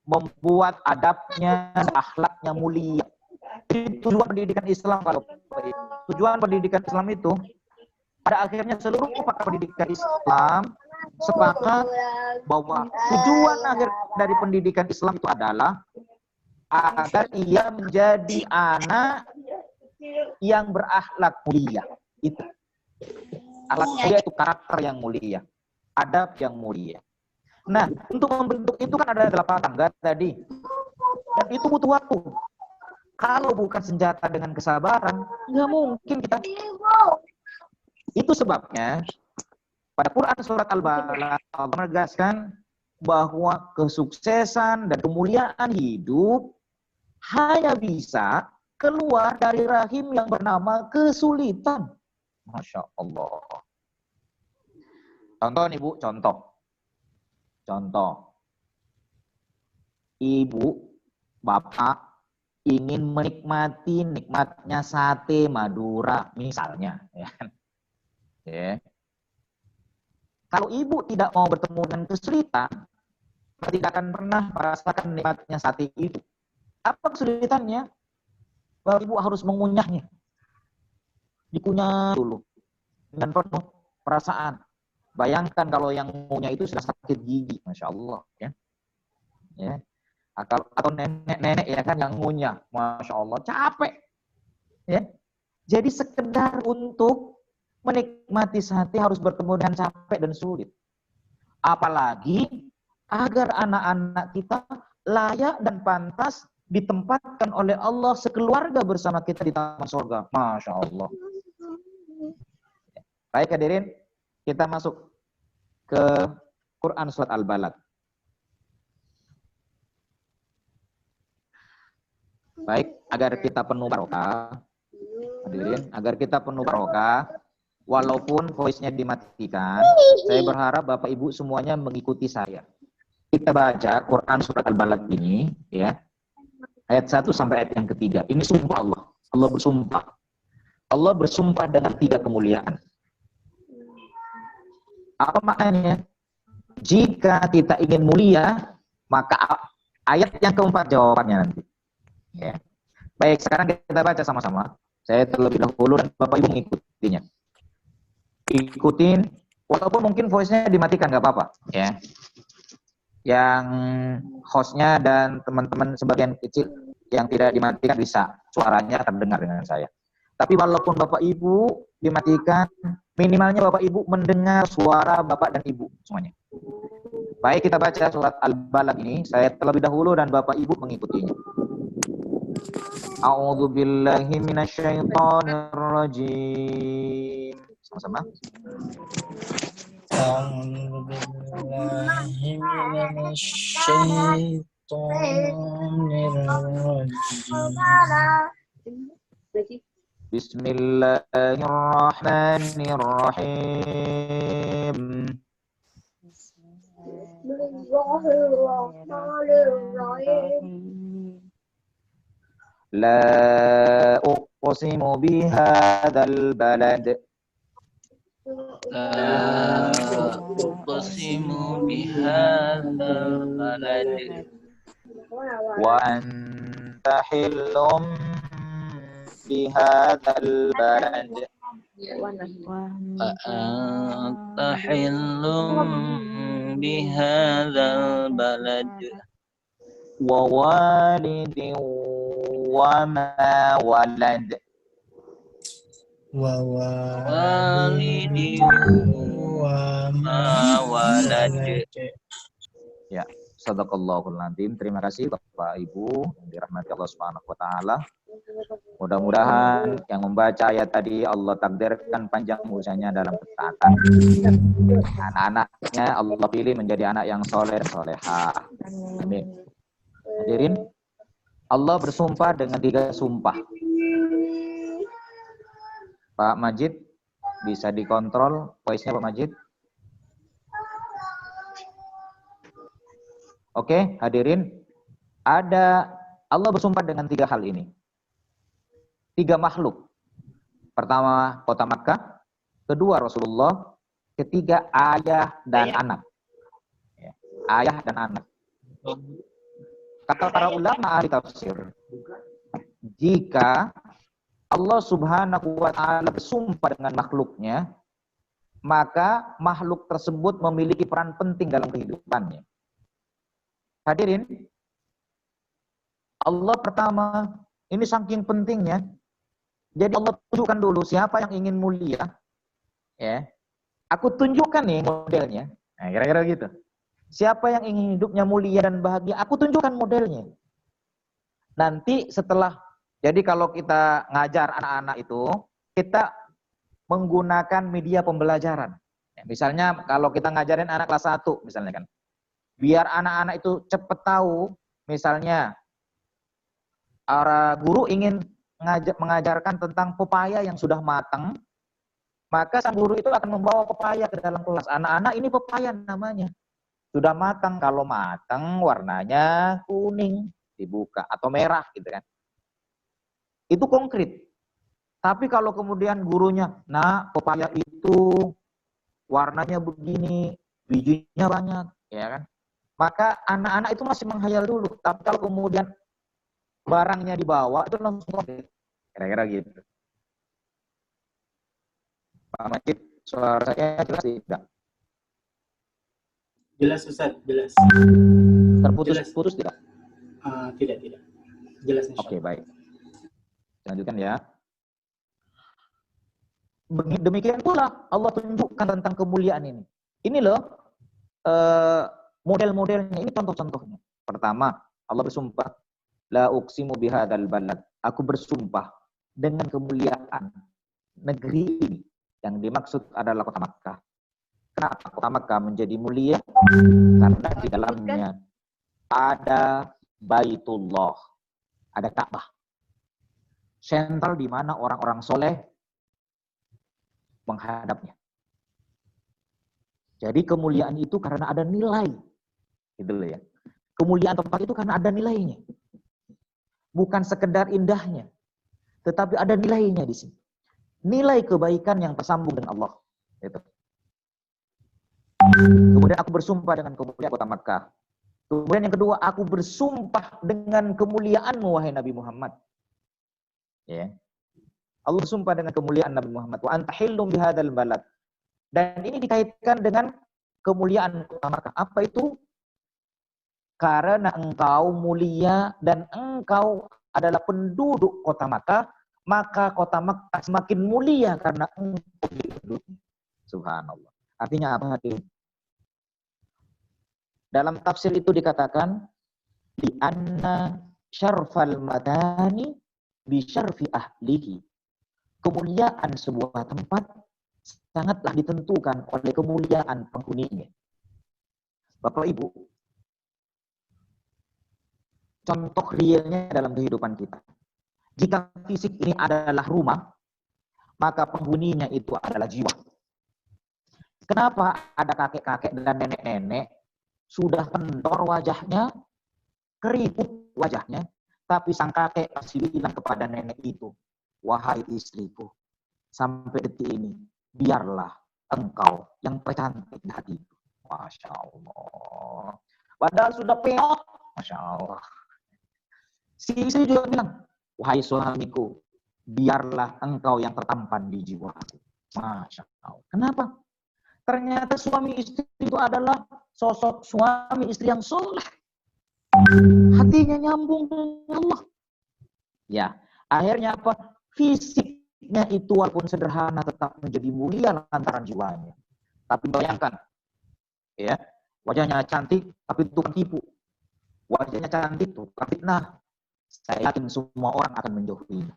membuat adabnya, akhlaknya mulia. Jadi tujuan pendidikan Islam, tujuan pendidikan Islam itu pada akhirnya seluruh pakar pendidikan Islam sepakat bahwa tujuan akhir dari pendidikan Islam itu adalah agar ia menjadi anak yang berakhlak mulia. Itu akhlak mulia, itu karakter yang mulia, adab yang mulia. Nah, untuk membentuk itu kan ada 8 tangga tadi, dan itu butuh waktu. Kalau bukan senjata dengan kesabaran, nggak mungkin kita. Itu sebabnya pada Quran surat Al-Balad Allah menegaskan bahwa kesuksesan dan kemuliaan hidup hanya bisa keluar dari rahim yang bernama kesulitan. Masya Allah. Contoh nih Bu, contoh. Ibu, bapak ingin menikmati nikmatnya sate Madura misalnya, ya. Ya. Kalau ibu tidak mau bertemu dengan kesulitan, tidak akan pernah merasakan nikmatnya sate itu. Apa kesulitannya? Bahwa ibu harus mengunyahnya. Dikunyah dulu dengan penuh perasaan. Bayangkan kalau yang mengunyah itu sudah sakit gigi, Masya Allah. Ya. Ya. Atau nenek-nenek ya kan yang ngunyah, Masya Allah, capek. Ya. Jadi sekedar untuk menikmati sate harus bertemu dengan capek dan sulit. Apalagi agar anak-anak kita layak dan pantas ditempatkan oleh Allah sekeluarga bersama kita di taman surga. Masya Allah. Baik hadirin, kita masuk ke Quran surat Al-Balad. Baik, agar kita penuh barokah, hadirin, agar kita penuh barokah, walaupun voice-nya dimatikan, saya berharap Bapak Ibu semuanya mengikuti saya. Kita baca Quran surat Al-Balad ini, ya, ayat 1 sampai ayat yang ketiga. Ini sumpah Allah. Allah bersumpah. Allah bersumpah dengan 3 kemuliaan. Apa maknanya? Jika kita ingin mulia, maka ayat yang keempat jawabannya nanti. Ya. Baik, sekarang kita baca sama-sama. Saya terlebih dahulu dan Bapak Ibu mengikutinya. Ikutin, walaupun mungkin voice-nya dimatikan, nggak apa-apa. Ya. Yang hostnya dan teman-teman sebagian kecil yang tidak dimatikan bisa suaranya terdengar dengan saya. Tapi walaupun Bapak Ibu dimatikan, minimalnya Bapak Ibu mendengar suara Bapak dan Ibu semuanya. Baik, kita baca surat Al-Balad ini. Saya terlebih dahulu dan Bapak Ibu mengikutinya. A'udzu billahi minasyaitonir rajim. Sama-sama. A'udzu billahi minasyaitonir rajim. Bismillahirrahmanirrahim. La uqsimu bihadzal balad. La uqsimu bihadzal balad. Wa anta hillum bihadzal balad. Wa anta hillum bihadzal balad. Wa walidin wa ma walad. Wa Walidin wa ma walad. Ya, sadaqallahul azim. Terima kasih Bapak Ibu yang dirahmati Allah Subhanahu wa taala. Mudah-mudahan yang membaca ayat tadi Allah takdirkan panjang usianya dalam ketaatan. Anak-anaknya Allah pilih menjadi anak yang soleh dan solehah. Amin. Hadirin, Allah bersumpah dengan 3 sumpah. Pak Majid, bisa dikontrol voice-nya Pak Majid? Oke, hadirin, ada Allah bersumpah dengan 3 hal ini. 3 makhluk. Pertama, kota Makkah. Kedua, Rasulullah. Ketiga, ayah dan anak. Ya, ayah dan anak. Kata para ulama ahli tafsir, jika Allah Subhanahu wa Ta'ala bersumpah dengan makhluknya, maka makhluk tersebut memiliki peran penting dalam kehidupannya. Hadirin, Allah pertama, ini saking pentingnya, jadi Allah tunjukkan dulu siapa yang ingin mulia, ya. Aku tunjukkan nih modelnya. Nah, kira-kira gitu. Siapa yang ingin hidupnya mulia dan bahagia, aku tunjukkan modelnya. Nanti setelah, jadi kalau kita ngajar anak-anak itu, kita menggunakan media pembelajaran. Ya, misalnya kalau kita ngajarin anak kelas 1, misalnya kan, biar anak-anak itu cepat tahu, misalnya guru ingin mengajarkan tentang pepaya yang sudah matang, maka sang guru itu akan membawa pepaya ke dalam kelas. Anak-anak, ini pepaya namanya. Sudah matang, kalau matang warnanya kuning, dibuka, atau merah gitu kan. Itu konkret. Tapi kalau kemudian gurunya, nah pepaya itu warnanya begini, bijinya banyak, ya kan. Maka anak-anak itu masih menghayal dulu. Tapi kalau kemudian barangnya dibawa, itu langsung konkret. Kira-kira gitu. Pak Majid, suara saya jelas tidak? Jelas Ustaz, jelas. Terputus-putus tidak? Tidak. Jelas. Oke, baik. Lanjutkan ya. Demikian pula Allah tunjukkan tentang kemuliaan ini. Ini loh model-modelnya, ini contoh-contohnya. Pertama, Allah bersumpah, la uqsimu bihadzal balad. Aku bersumpah dengan kemuliaan negeri ini. Yang dimaksud adalah kota Makkah. Kenapa kota Makkah menjadi mulia? Karena di dalamnya ada Baitullah, ada Ka'bah. Sentral di mana orang-orang soleh menghadapnya. Jadi kemuliaan itu karena ada nilai. Gitu loh ya. Kemuliaan tempat itu karena ada nilainya. Bukan sekedar indahnya, tetapi ada nilainya di sini. Nilai kebaikan yang tersambung dengan Allah. Itu. Kemudian aku bersumpah dengan kemuliaan kota Makkah. Kemudian yang kedua, aku bersumpah dengan kemuliaanmu wahai Nabi Muhammad. Ya. Allah bersumpah dengan kemuliaan Nabi Muhammad. Wa anta hillum bihadzal balad. Dan ini dikaitkan dengan kemuliaan kota Makkah. Apa itu? Karena engkau mulia dan engkau adalah penduduk kota Makkah, maka kota Makkah semakin mulia karena engkau penduduk. Subhanallah. Artinya apa hadirin? Dalam tafsir itu dikatakan di anna syarfal madani bi syarfi ahlihi. Kemuliaan sebuah tempat sangatlah ditentukan oleh kemuliaan penghuninya. Bapak Ibu, contoh realnya dalam kehidupan kita. Jika fisik ini adalah rumah, maka penghuninya itu adalah jiwa. Kenapa ada kakek-kakek dan nenek-nenek sudah kendor wajahnya, keriput wajahnya, tapi sang kakek masih bilang kepada nenek itu, wahai istriku, sampai detik ini, biarlah engkau yang tercantik di hatiku. Masya Allah. Padahal sudah peot. Masya Allah. Si istri juga bilang, wahai suamiku, biarlah engkau yang tertampan di jiwaku. Masya Allah. Kenapa? Ternyata suami istri itu adalah sosok suami istri yang soleh. Hatinya nyambung dengan Allah. Ya, akhirnya apa? Fisiknya itu walaupun sederhana tetap menjadi mulia lantaran jiwanya. Tapi bayangkan, ya, wajahnya cantik tapi tukang tipu. Wajahnya cantik tukang fitnah. Saya yakin semua orang akan menjauhinya.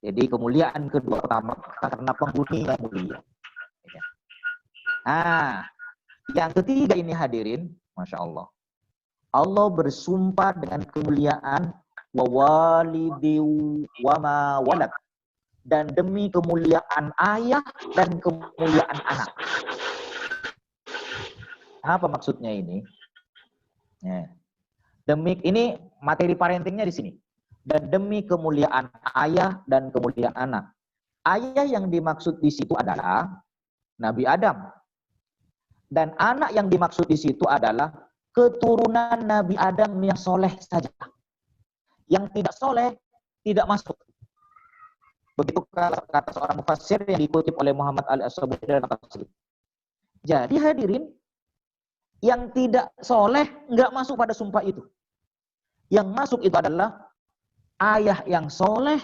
Jadi kemuliaan kedua pertama karena penghuninya mulia. Nah, yang ketiga ini hadirin, Masya Allah. Allah bersumpah dengan kemuliaan wa walidi wa ma walad, dan demi kemuliaan ayah dan kemuliaan anak. Apa maksudnya ini? Ya. Demi ini materi parentingnya di sini. Dan demi kemuliaan ayah dan kemuliaan anak. Ayah yang dimaksud di situ adalah Nabi Adam. Dan anak yang dimaksud di situ adalah keturunan Nabi Adam yang soleh saja. Yang tidak soleh tidak masuk. Begitu kata seorang mufassir yang dikutip oleh Muhammad Al-Asaburi dalam tafsir. Jadi hadirin, yang tidak soleh nggak masuk pada sumpah itu. Yang masuk itu adalah ayah yang soleh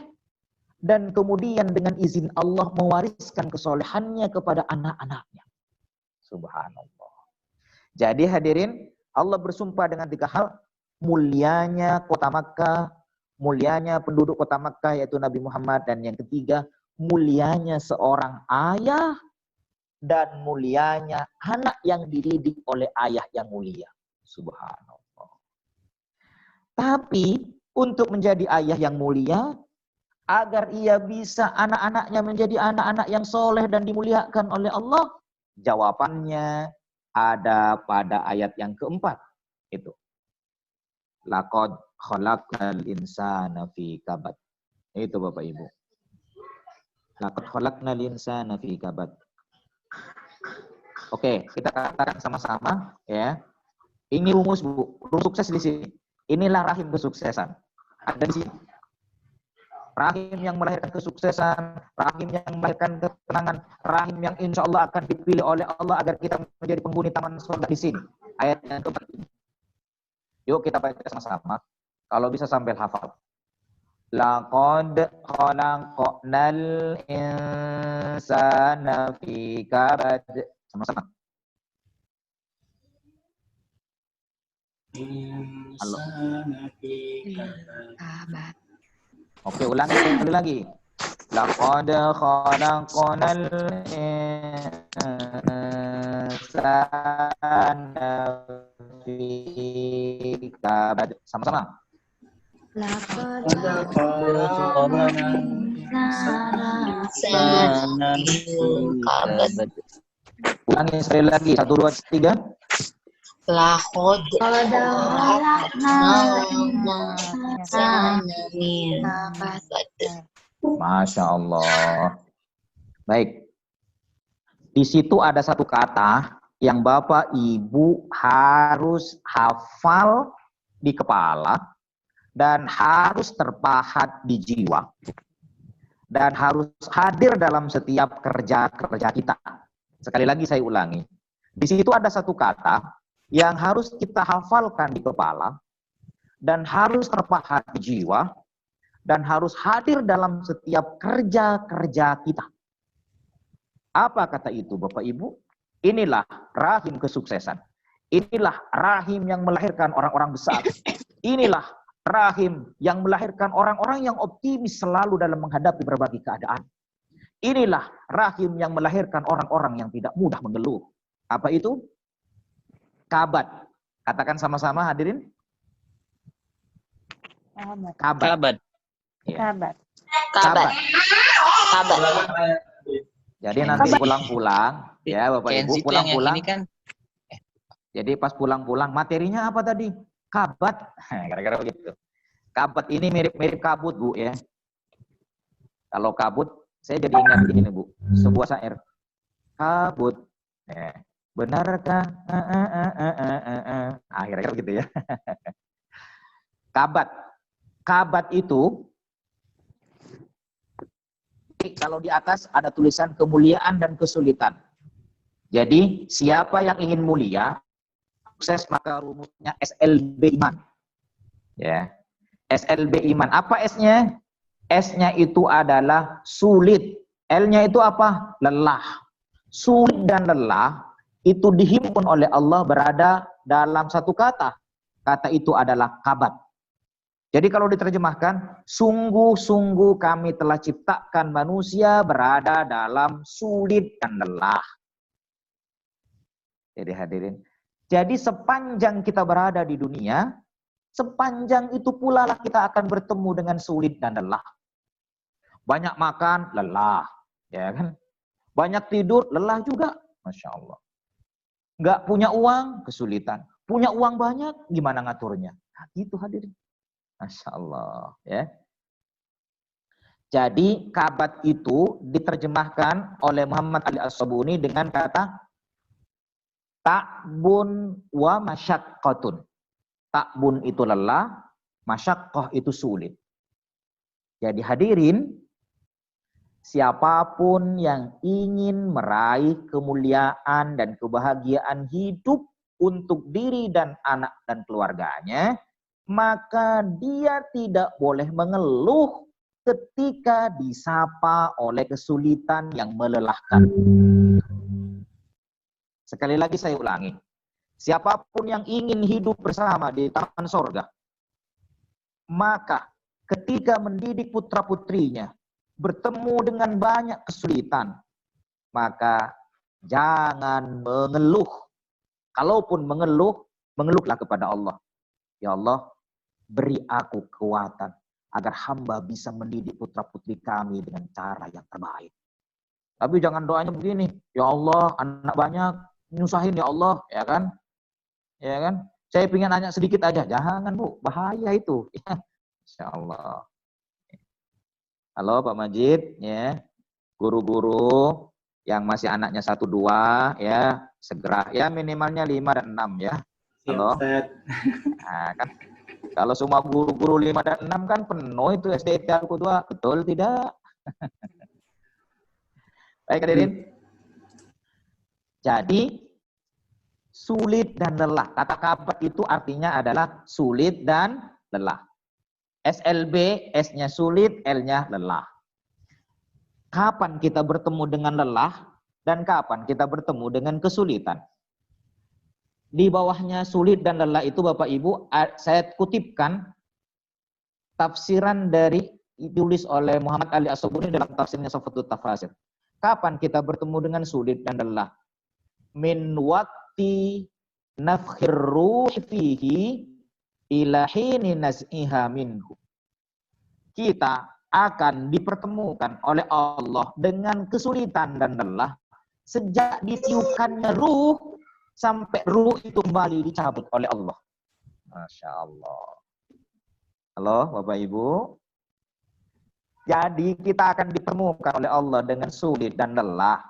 dan kemudian dengan izin Allah mewariskan kesolehannya kepada anak-anaknya. Subhanallah. Jadi hadirin, Allah bersumpah dengan 3 hal. Mulianya kota Makkah, mulianya penduduk kota Makkah yaitu Nabi Muhammad, dan yang ketiga mulianya seorang ayah dan mulianya anak yang dididik oleh ayah yang mulia. Subhanallah. Tapi untuk menjadi ayah yang mulia, agar ia bisa anak-anaknya menjadi anak-anak yang soleh dan dimuliakan oleh Allah, jawabannya ada pada ayat yang keempat. Itu. Laqad khalaqnal insana fi kabad. Itu Bapak Ibu. Laqad khalaqnal insana fi kabad. Oke, kita katakan sama-sama ya. Ini rumus Bu, rumus sukses di sini. Inilah rahim kesuksesan. Ada di sini. Rahim yang melahirkan kesuksesan, rahim yang melahirkan ketenangan, rahim yang insya Allah akan dipilih oleh Allah agar kita menjadi penghuni taman surga di sini. Ayat yang keempat. Yuk kita baca sama-sama. Kalau bisa sambil hafal. Laqad khalaqnal insana fi kabad. Sama-sama. Insana fi kabad. Oke, ulangi sekali lagi. Laqad khalaqnal insana fi kabad. Sama-sama. Laqad khalaqnal insana fi kabad. Ulangi sekali lagi. 1, 2, 3. Laqad khalaqnal insana min kabad. Masya Allah. Baik. Di situ ada satu kata yang Bapak Ibu harus hafal di kepala dan harus terpahat di jiwa. Dan harus hadir dalam setiap kerja-kerja kita. Sekali lagi saya ulangi. Di situ ada satu kata yang harus kita hafalkan di kepala dan harus terpahat di jiwa dan harus hadir dalam setiap kerja-kerja kita. Apa kata itu Bapak Ibu? Inilah rahim kesuksesan. Inilah rahim yang melahirkan orang-orang besar. Inilah rahim yang melahirkan orang-orang yang optimis selalu dalam menghadapi berbagai keadaan. Inilah rahim yang melahirkan orang-orang yang tidak mudah mengeluh. Apa itu? Kabad. Katakan sama-sama hadirin. Kabad. Kabad. Ya. Kabad. Kabad. Kabad. Jadi nanti pulang-pulang, ya Bapak Ibu pulang-pulang. Kan? Jadi pas pulang-pulang, materinya apa tadi? Kabad. Gara-gara begitu. Kabad ini mirip-mirip kabut Bu ya. Kalau kabut, saya jadi ingat ini Bu, sebuah syair. Kabut. Benarkah? Akhirnya gitu ya. Kabad. Kabad itu kalau di atas ada tulisan kemuliaan dan kesulitan. Jadi siapa yang ingin mulia, sukses, maka rumusnya SLB iman. Ya. SLB iman. Apa S-nya? S-nya itu adalah sulit. L-nya itu apa? Lelah. Sulit dan lelah itu dihimpun oleh Allah berada dalam satu kata. Kata itu adalah kabad. Jadi kalau diterjemahkan, sungguh-sungguh kami telah ciptakan manusia berada dalam sulit dan lelah. Jadi hadirin, jadi sepanjang kita berada di dunia, sepanjang itu pula lah kita akan bertemu dengan sulit dan lelah. Banyak makan, lelah. Ya kan? Banyak tidur, lelah juga. Masya Allah. Nggak punya uang, kesulitan. Punya uang banyak, gimana ngaturnya? Nah, gitu hadirin. Masya Allah. Ya. Jadi kabat itu diterjemahkan oleh Muhammad Ali As-Sabuni dengan kata ta'bun wa masyaqqatun. Ta'bun itu lelah, masyaqqah itu sulit. Jadi hadirin, siapapun yang ingin meraih kemuliaan dan kebahagiaan hidup untuk diri dan anak dan keluarganya, maka dia tidak boleh mengeluh ketika disapa oleh kesulitan yang melelahkan. Sekali lagi saya ulangi, siapapun yang ingin hidup bersama di taman sorga, maka ketika mendidik putra-putrinya, bertemu dengan banyak kesulitan, maka jangan mengeluh. Kalaupun mengeluh, mengeluhlah kepada Allah. Ya Allah, beri aku kekuatan agar hamba bisa mendidik putra-putri kami dengan cara yang terbaik. Tapi jangan doanya begini, ya Allah, anak banyak, nyusahin ya Allah, ya kan? Ya kan? Saya pengen anak sedikit aja. Jangan, Bu, bahaya itu. Insya Allah. Halo Pak Majid, ya. Guru-guru yang masih anaknya 1-2, ya, segera. Ya minimalnya 5 dan 6 ya. Halo. Nah, kan kalau semua guru-guru 5 dan 6 kan penuh itu SDT Al-Qudwa. Betul tidak? Baik hadirin. Jadi sulit dan lelah. Kata kabat itu artinya adalah sulit dan lelah. SLB, S-nya sulit, L-nya lelah. Kapan kita bertemu dengan lelah dan kapan kita bertemu dengan kesulitan? Di bawahnya sulit dan lelah itu Bapak Ibu, saya kutipkan tafsiran dari ditulis oleh Muhammad Ali As-Sabuni dalam tafsirnya Safatut Tafasir. Kapan kita bertemu dengan sulit dan lelah? Min waqti nafkhir ruhi fihi ila hini naz'iha minhu. Kita akan dipertemukan oleh Allah dengan kesulitan dan lelah sejak ditiupkannya ruh sampai ruh itu kembali dicabut oleh Allah. Masya Allah. Halo Bapak Ibu. Jadi kita akan dipertemukan oleh Allah dengan sulit dan lelah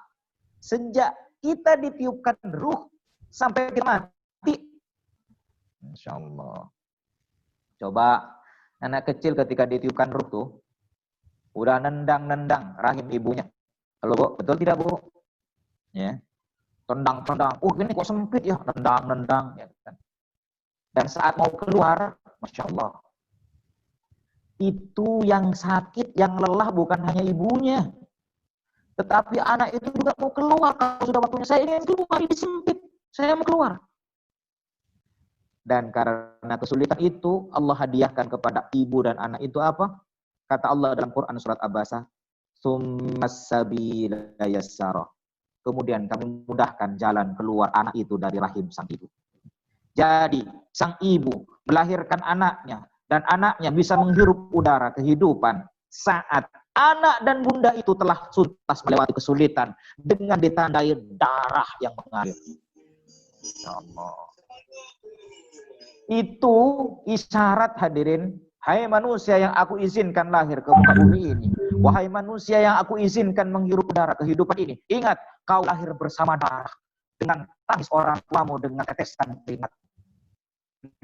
sejak kita ditiupkan ruh sampai kita mati. Masya Allah. Coba anak kecil ketika ditiupkan ruh tuh udah nendang-nendang rahim ibunya. Halo Bu, betul tidak Bu? Ya. Tendang-tendang. Oh ini kok sempit ya, nendang-nendang. Ya, kan? Dan saat mau keluar, Masya Allah. Itu yang sakit, yang lelah bukan hanya ibunya. Tetapi anak itu juga mau keluar. Kalau sudah waktunya saya ingin keluar, ini sempit. Saya mau keluar. Dan karena kesulitan itu, Allah hadiahkan kepada ibu dan anak itu apa? Kata Allah dalam Quran surat Abasa, Summas sabila yassara. Kemudian kami mudahkan jalan keluar anak itu dari rahim sang ibu. Jadi, sang ibu melahirkan anaknya, dan anaknya bisa menghirup udara kehidupan saat anak dan bunda itu telah tuntas melewati kesulitan dengan ditandai darah yang mengalir. Ya Allah. Itu isyarat hadirin. Hai manusia yang aku izinkan lahir ke muka bumi ini. Wahai manusia yang aku izinkan menghirup udara kehidupan ini. Ingat, kau lahir bersama darah. Dengan tangis orang tuamu, dengan tetesan keringat.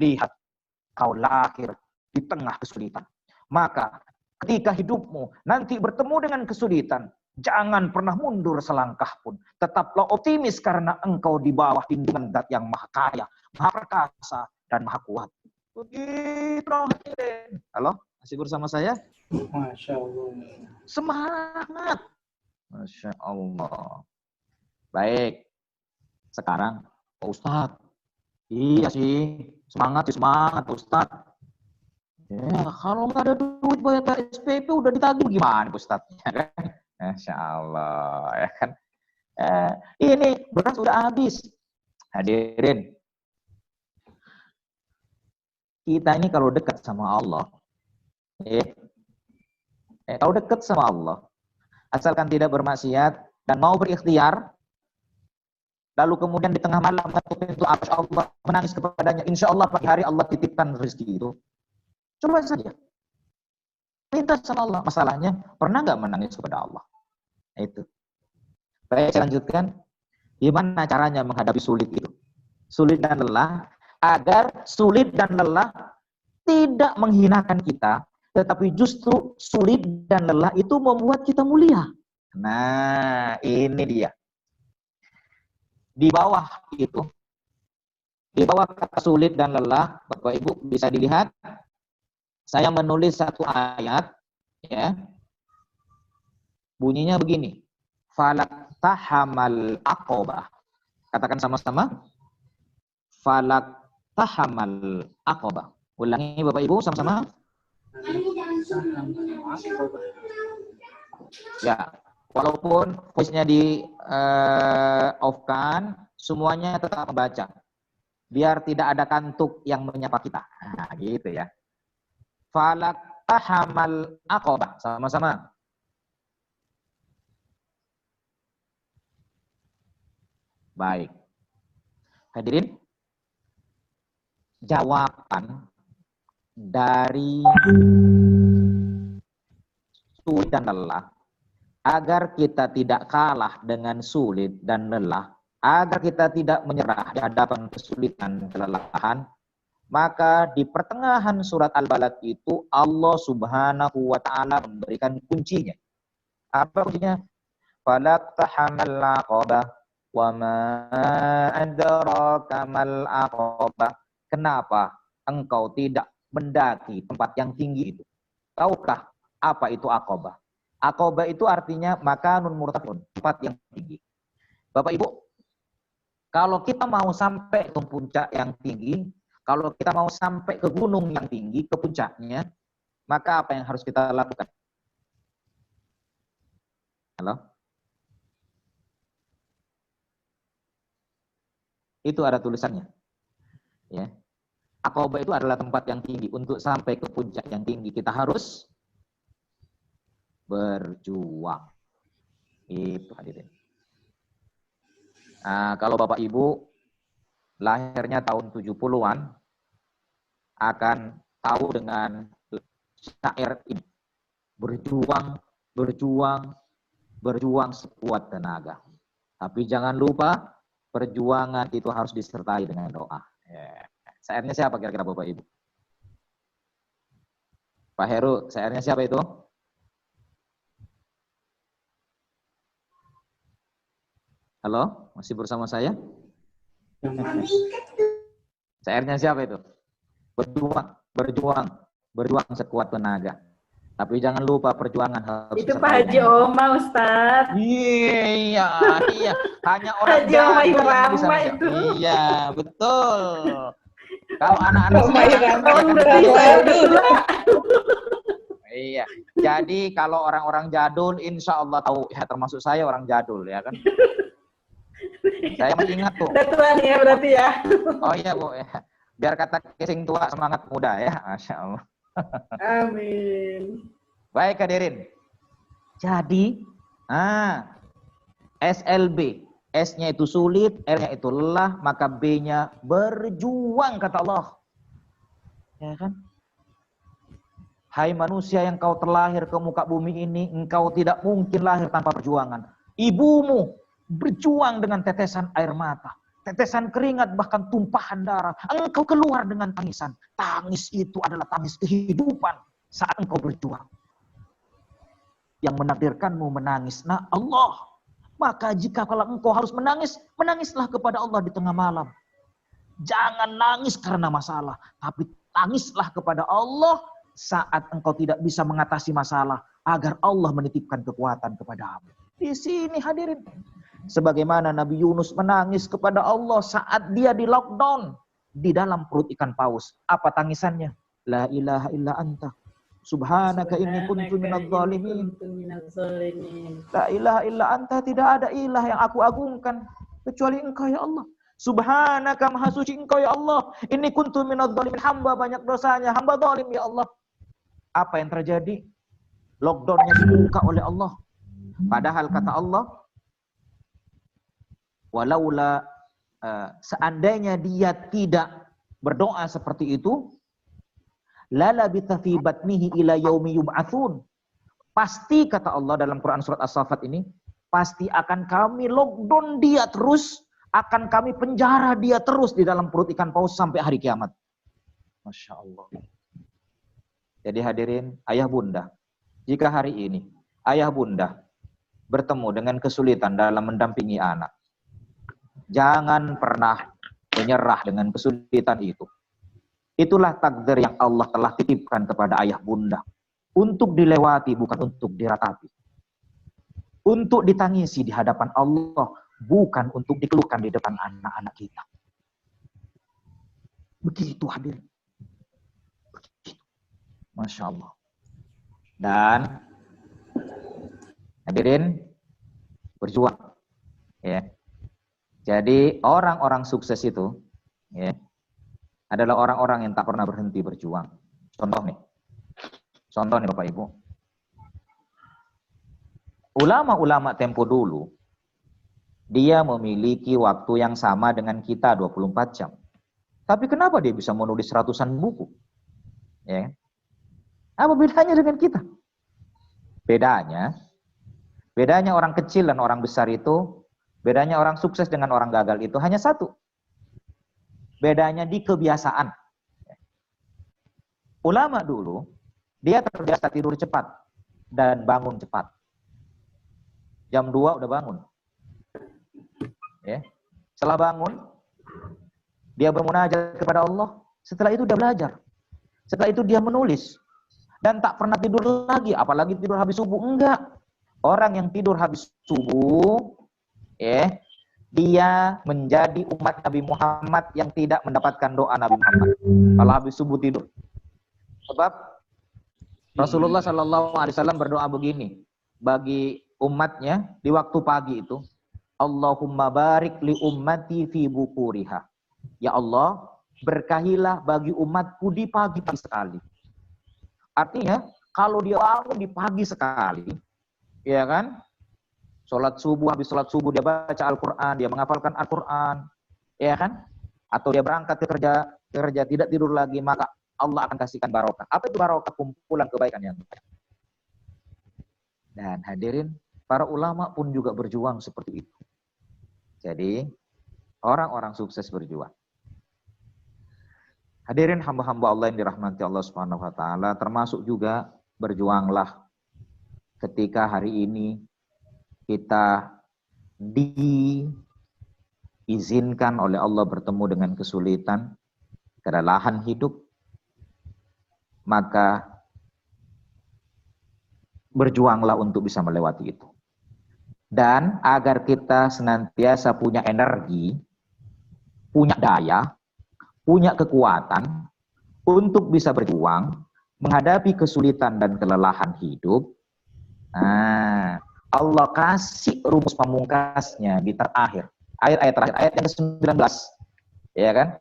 Lihat, kau lahir di tengah kesulitan. Maka ketika hidupmu nanti bertemu dengan kesulitan, jangan pernah mundur selangkah pun. Tetaplah optimis karena engkau di bawah lindungan Zat yang Maha Kaya, Maha Perkasa, dan Maha Kuat. Begitu. Halo, masih bersama saya? Masya Allah. Semangat. Masya Allah. Baik. Sekarang, Pak Ustadz. Iya sih, semangat Pak Ustadz. Ya, kalau nggak ada duit bayar SPP udah ditagih gimana Pak Ustadz? Ya kan? Masya Allah. Ya kan? Ini beras udah habis. Hadirin. Kita ini kalau dekat sama Allah, kalau dekat sama Allah, asalkan tidak bermaksiat dan mau berikhtiar, lalu kemudian di tengah malam pintu arsy Allah menangis kepadanya, insya Allah pagi hari Allah titipkan rezeki itu. Coba saja. minta sama Allah. Masalahnya, pernah nggak menangis kepada Allah? Itu. Baik, saya lanjutkan. Gimana caranya menghadapi sulit itu? Sulit dan lelah, agar sulit dan lelah tidak menghinakan kita, tetapi justru sulit dan lelah itu membuat kita mulia. Nah, ini dia. Di bawah itu, di bawah kata sulit dan lelah, Bapak Ibu bisa dilihat, saya menulis satu ayat, ya. Bunyinya begini. Falaqtahamal aqabah. Katakan sama-sama. Falaqtahamal aqabah. Ulangi Bapak Ibu sama-sama. Ya, walaupun voice-nya di off-kan, semuanya tetap membaca. Biar tidak ada kantuk yang menyapa kita. Nah, gitu ya. Falaqtahamal aqabah. Sama-sama. Baik. Hadirin, jawaban dari sulit dan lelah, agar kita tidak kalah dengan sulit dan lelah, agar kita tidak menyerah di hadapan kesulitan dan kelelahan, maka di pertengahan surat Al-Balad itu Allah Subhanahu wa taala memberikan kuncinya. Apa kuncinya? Falaqtahamal aqabah wa ma adraka mal aqabah. Kenapa engkau tidak mendaki tempat yang tinggi itu? Tahukah apa itu aqabah? Aqabah itu artinya makanun murtafun, tempat yang tinggi. Bapak Ibu, kalau kita mau sampai ke puncak yang tinggi, kalau kita mau sampai ke gunung yang tinggi, ke puncaknya, maka apa yang harus kita lakukan? Halo? Itu ada tulisannya. Ya. Aqabah itu adalah tempat yang tinggi. Untuk sampai ke puncak yang tinggi, kita harus berjuang. Itu hadirin. Nah, kalau Bapak Ibu lahirnya tahun 70-an, akan tahu dengan syair ini. Berjuang, berjuang, berjuang sekuat tenaga. Tapi jangan lupa, perjuangan itu harus disertai dengan doa. Ya. Syairnya siapa kira-kira Bapak Ibu? Pak Heru, syairnya siapa itu? Halo, masih bersama saya? Syairnya siapa itu? Berjuang, berjuang, berjuang sekuat tenaga. Tapi jangan lupa perjuangan harus Itu Pak Haji Oma, Ustaz. Iya, iya. Hanya orang Haji Oma jadul yang bisa Irama menjawab. itu. Iya, betul. Kalau anak-anak Oma sekarang, Irama berarti saya udah tua. iya. Jadi kalau orang-orang jadul, insya Allah tahu. Ya, termasuk saya orang jadul, ya kan. Saya masih ingat tuh. Udah tua nih ya berarti ya. Oh iya Bu, ya. Biar kata kesing tua semangat muda ya, Masya Allah. Amin. Baik hadirin. Jadi, SLB, S-nya itu sulit, L-nya itu lelah, maka B-nya berjuang kata Allah. Ya kan? Hai manusia yang kau terlahir ke muka bumi ini, engkau tidak mungkin lahir tanpa perjuangan. Ibumu berjuang dengan tetesan air mata, tetesan keringat, bahkan tumpahan darah. Engkau keluar dengan tangisan. Tangis itu adalah tangis kehidupan saat engkau berjuang. Yang menakdirkanmu menangis, nah Allah. Maka jika kalau engkau harus menangis, menangislah kepada Allah di tengah malam. Jangan nangis karena masalah, tapi tangislah kepada Allah saat engkau tidak bisa mengatasi masalah, agar Allah menitipkan kekuatan kepadamu. Di sini hadirin. Sebagaimana Nabi Yunus menangis kepada Allah saat dia di lockdown di dalam perut ikan paus. Apa tangisannya? La ilaha illa anta. Subhanaka inni kuntu minadh dhalimin. La ilaha illa anta, tidak ada ilah yang aku agungkan kecuali engkau ya Allah. Subhanaka, maha suci engkau ya Allah. Inni kuntu minadh dhalimin, hamba banyak dosanya, hamba zalim ya Allah. Apa yang terjadi? Lockdownnya dibuka oleh Allah. Padahal kata Allah, walaula seandainya dia tidak berdoa seperti itu, la labitha fi batnihi ila yaumi yub'atsun. Pasti kata Allah dalam Quran surat As-Saffat ini, pasti akan kami lockdown dia terus, akan kami penjara dia terus di dalam perut ikan paus sampai hari kiamat. Masya Allah. Jadi hadirin, ayah bunda, jika hari ini ayah bunda bertemu dengan kesulitan dalam mendampingi anak, jangan pernah menyerah dengan kesulitan itu. Itulah takdir yang Allah telah titipkan kepada ayah bunda. Untuk dilewati, bukan untuk diratapi. Untuk ditangisi di hadapan Allah, bukan untuk dikeluhkan di depan anak-anak kita. Begitu hadirin. Begitu. Masya Allah. Dan hadirin, berjuang. Ya. Jadi orang-orang sukses itu ya, adalah orang-orang yang tak pernah berhenti berjuang. Contoh nih Bapak Ibu. Ulama-ulama tempo dulu, dia memiliki waktu yang sama dengan kita 24 jam. Tapi kenapa dia bisa menulis ratusan buku? Ya. Apa bedanya dengan kita? Bedanya orang kecil dan orang besar itu, bedanya orang sukses dengan orang gagal itu hanya satu. Bedanya di kebiasaan. Ulama dulu, dia terbiasa tidur cepat dan bangun cepat. Jam 2 udah bangun. Ya. Setelah bangun, dia bermunajat kepada Allah. Setelah itu dia belajar. Setelah itu dia menulis. Dan tak pernah tidur lagi, apalagi tidur habis subuh. Enggak. Orang yang tidur habis subuh, ya, dia menjadi umat Nabi Muhammad yang tidak mendapatkan doa Nabi Muhammad kalau habis subuh tidur. Sebab Rasulullah SAW berdoa begini bagi umatnya di waktu pagi itu, Allahumma barik li ummati fi bukuriha. Ya Allah, berkahilah bagi umatku di pagi-pagi sekali. Artinya, kalau dia bangun di pagi sekali, ya kan? Habis sholat subuh dia baca Al-Quran, dia menghafalkan Al-Quran, ya kan? Atau dia berangkat ke kerja tidak tidur lagi, maka Allah akan kasihkan barokah. Apa itu barokah? Kumpulan kebaikan yang banyak. Dan hadirin, para ulama pun juga berjuang seperti itu. Jadi, orang-orang sukses berjuang. Hadirin hamba-hamba Allah yang dirahmati Allah Subhanahu wa taala, termasuk juga berjuanglah ketika hari ini kita diizinkan oleh Allah bertemu dengan kesulitan, kelelahan hidup, maka berjuanglah untuk bisa melewati itu. Dan agar kita senantiasa punya energi, punya daya, punya kekuatan untuk bisa berjuang menghadapi kesulitan dan kelelahan hidup. Nah, Allah kasih rumus pamungkasnya di terakhir. Ayat-ayat terakhir, ayat yang ke-19. Ya kan?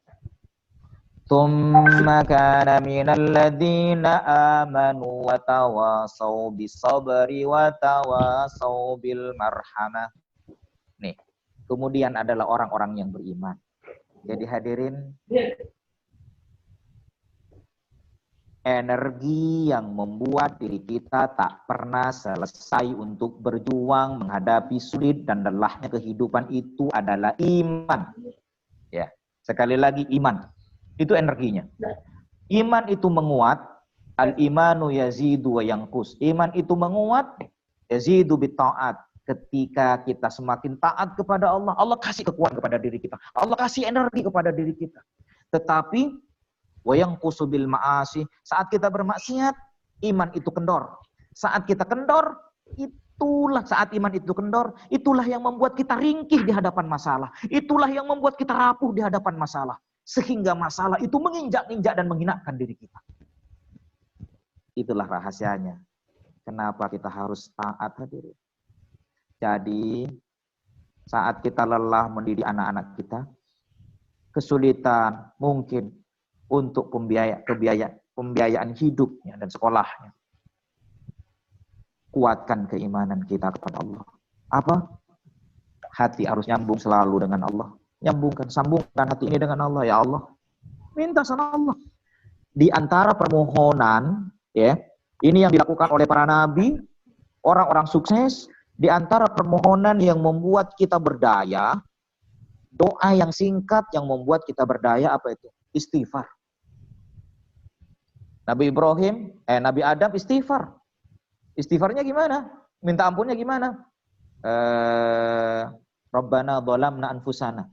Tsumma kana minal ladzina amanu wa tawasaw bis-sabri wa tawasaw bil marhamah. Nih, kemudian adalah orang-orang yang beriman. Jadi hadirin, energi yang membuat diri kita tak pernah selesai untuk berjuang menghadapi sulit dan lelahnya kehidupan itu adalah iman. Ya, sekali lagi iman. Itu energinya. Iman itu menguat, al-imanu yazidu wa yanqus. Iman itu menguat, yazidu bitta'at. Ketika kita semakin taat kepada Allah, Allah kasih kekuatan kepada diri kita. Allah kasih energi kepada diri kita. Tetapi wa yanqusu bil ma'asi, saat kita bermaksiat, iman itu kendor. Saat kita kendor, saat iman itu kendor, itulah yang membuat kita ringkih di hadapan masalah. Itulah yang membuat kita rapuh di hadapan masalah. Sehingga masalah itu menginjak-injak dan menghinakan diri kita. Itulah rahasianya. Kenapa kita harus taat, hadirin? Jadi, saat kita lelah mendidik anak-anak kita, kesulitan mungkin untuk pembiayaan hidupnya dan sekolahnya. Kuatkan keimanan kita kepada Allah. Apa? Hati harus nyambung selalu dengan Allah. Sambungkan hati ini dengan Allah. Ya Allah, minta sama Allah. di antara permohonan, ya, ini yang dilakukan oleh para nabi, orang-orang sukses, di antara permohonan yang membuat kita berdaya, doa yang singkat yang membuat kita berdaya apa itu? Istighfar. Nabi Ibrahim, Nabi Adam istighfar. Istighfarnya gimana? Minta ampunnya gimana? Rabbana dhalamna anfusana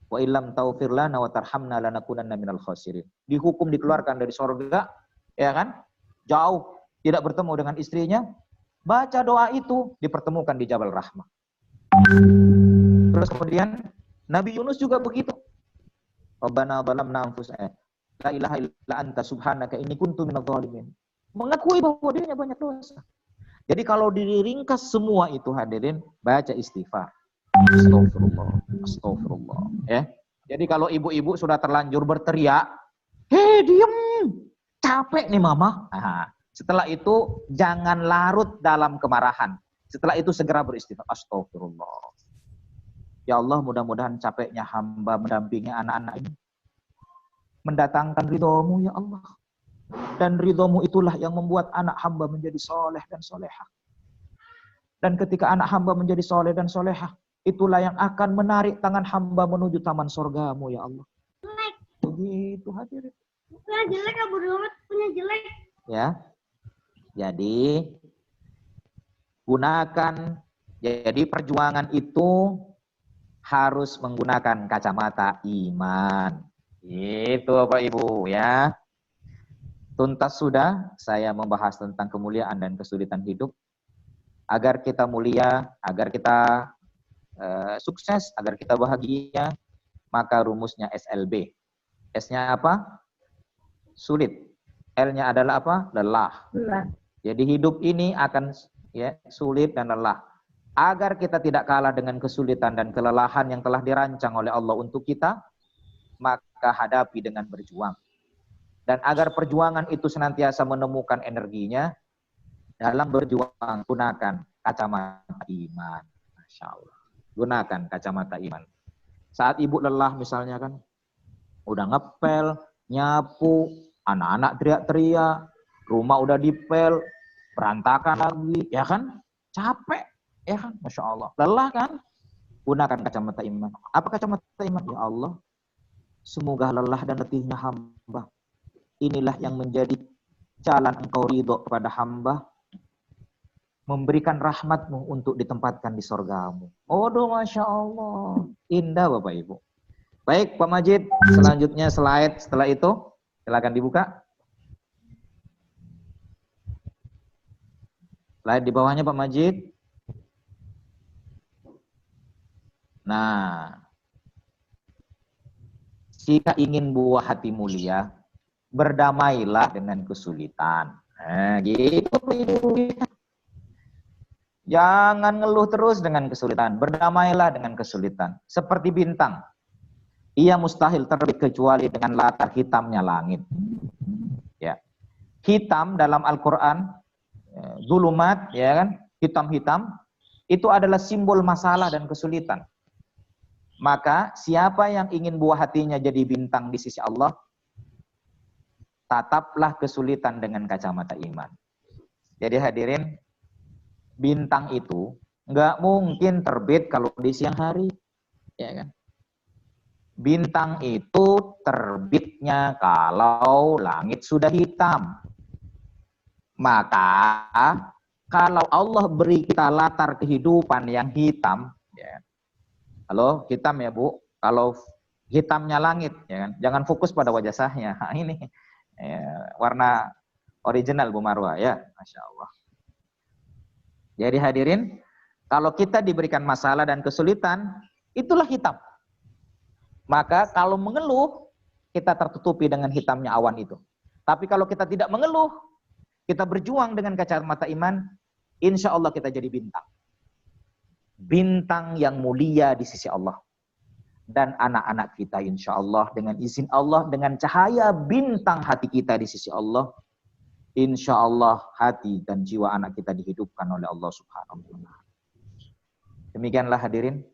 wa illam taghfir lana wa tarhamna lanakunanna minal khasirin. Dihukum dikeluarkan dari surga, ya kan? Jauh, tidak bertemu dengan istrinya. Baca doa itu, dipertemukan di Jabal Rahmah. Terus kemudian Nabi Yunus juga begitu. Rabbana dhalamna anfusana la ilaha illa anta subhanaka inni kuntu minadh dhalimin. Mengakui bahwa dirinya banyak dosa. Jadi kalau diringkas semua itu hadirin, baca istighfar. Astagfirullah, astagfirullah. Ya. Jadi kalau ibu-ibu sudah terlanjur berteriak, hei diem, capek nih mama. Nah, setelah itu jangan larut dalam kemarahan. Setelah itu segera beristighfar. Astagfirullah. Ya Allah, mudah-mudahan capeknya hamba mendampingi anak-anak ini mendatangkan ridho-Mu ya Allah. Dan ridho-Mu itulah yang membuat anak hamba menjadi soleh dan solehah. Dan ketika anak hamba menjadi soleh dan solehah, itulah yang akan menarik tangan hamba menuju taman surga-Mu ya Allah. Begitu hadirin. Punya jelek, Abu Domet punya jelek. Ya. Jadi gunakan, jadi perjuangan itu harus menggunakan kacamata iman. Itu Bapak Ibu ya. Tuntas sudah saya membahas tentang kemuliaan dan kesulitan hidup. Agar kita mulia, agar kita sukses, agar kita bahagia, maka rumusnya SLB. S-nya apa? Sulit. L-nya adalah apa? Lelah. Jadi hidup ini akan ya sulit dan lelah. Agar kita tidak kalah dengan kesulitan dan kelelahan yang telah dirancang oleh Allah untuk kita, maka hadapi dengan berjuang. Dan agar perjuangan itu senantiasa menemukan energinya, dalam berjuang gunakan kacamata iman. Masya Allah. Gunakan kacamata iman. Saat ibu lelah misalnya kan, udah ngepel, nyapu, anak-anak teriak-teriak, rumah udah dipel, berantakan lagi, ya kan? Capek, ya kan? Masya Allah. Lelah kan? Gunakan kacamata iman. Apa kacamata iman? Ya Allah, semoga lelah dan letihnya hamba, inilah yang menjadi jalan Engkau ridho kepada hamba, memberikan rahmat-Mu untuk ditempatkan di surga-Mu. Aduh, Masya Allah. Indah Bapak Ibu. Baik Pak Majid, selanjutnya slide setelah itu. Silakan dibuka. Slide di bawahnya Pak Majid. Nah, jika ingin buah hati mulia, berdamailah dengan kesulitan. Nah, gitu. Jangan ngeluh terus dengan kesulitan. Berdamailah dengan kesulitan. Seperti bintang. Ia mustahil terbit kecuali dengan latar hitamnya langit. Ya. Hitam dalam Al-Quran, zulumat, ya kan? Hitam-hitam, itu adalah simbol masalah dan kesulitan. Maka siapa yang ingin buah hatinya jadi bintang di sisi Allah, tataplah kesulitan dengan kacamata iman. Jadi hadirin, bintang itu nggak mungkin terbit kalau di siang hari, ya kan? Bintang itu terbitnya kalau langit sudah hitam. Maka kalau Allah beri kita latar kehidupan yang hitam, ya. Halo, hitam ya Bu. Kalau hitamnya langit, ya kan? Jangan fokus pada wajah saya. Nah, ini ya, warna original Bu Marwa ya, Masya Allah. Jadi hadirin, kalau kita diberikan masalah dan kesulitan, itulah hitam. Maka kalau mengeluh, kita tertutupi dengan hitamnya awan itu. Tapi kalau kita tidak mengeluh, kita berjuang dengan kacamata iman, insya Allah kita jadi bintang. Bintang yang mulia di sisi Allah. Dan anak-anak kita insya Allah dengan izin Allah, dengan cahaya bintang hati kita di sisi Allah, insya Allah hati dan jiwa anak kita dihidupkan oleh Allah Subhanahu wa Ta'ala. Demikianlah hadirin,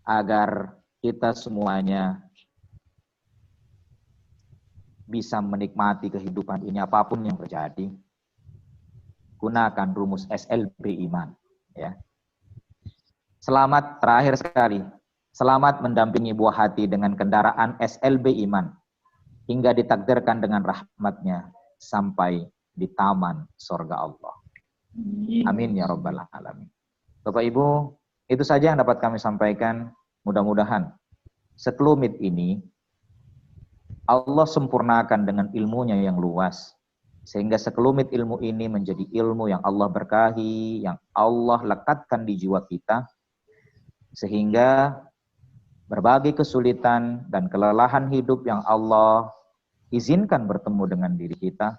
agar kita semuanya bisa menikmati kehidupan ini apapun yang terjadi, gunakan rumus SLB iman. Ya. Selamat, terakhir sekali, selamat mendampingi buah hati dengan kendaraan SLB iman hingga ditakdirkan dengan rahmatnya sampai di taman surga Allah. Amin ya rabbal alamin. Bapak Ibu, itu saja yang dapat kami sampaikan. Mudah-mudahan sekelumit ini Allah sempurnakan dengan ilmunya yang luas, sehingga sekelumit ilmu ini menjadi ilmu yang Allah berkahi, yang Allah lekatkan di jiwa kita, sehingga berbagai kesulitan dan kelelahan hidup yang Allah izinkan bertemu dengan diri kita,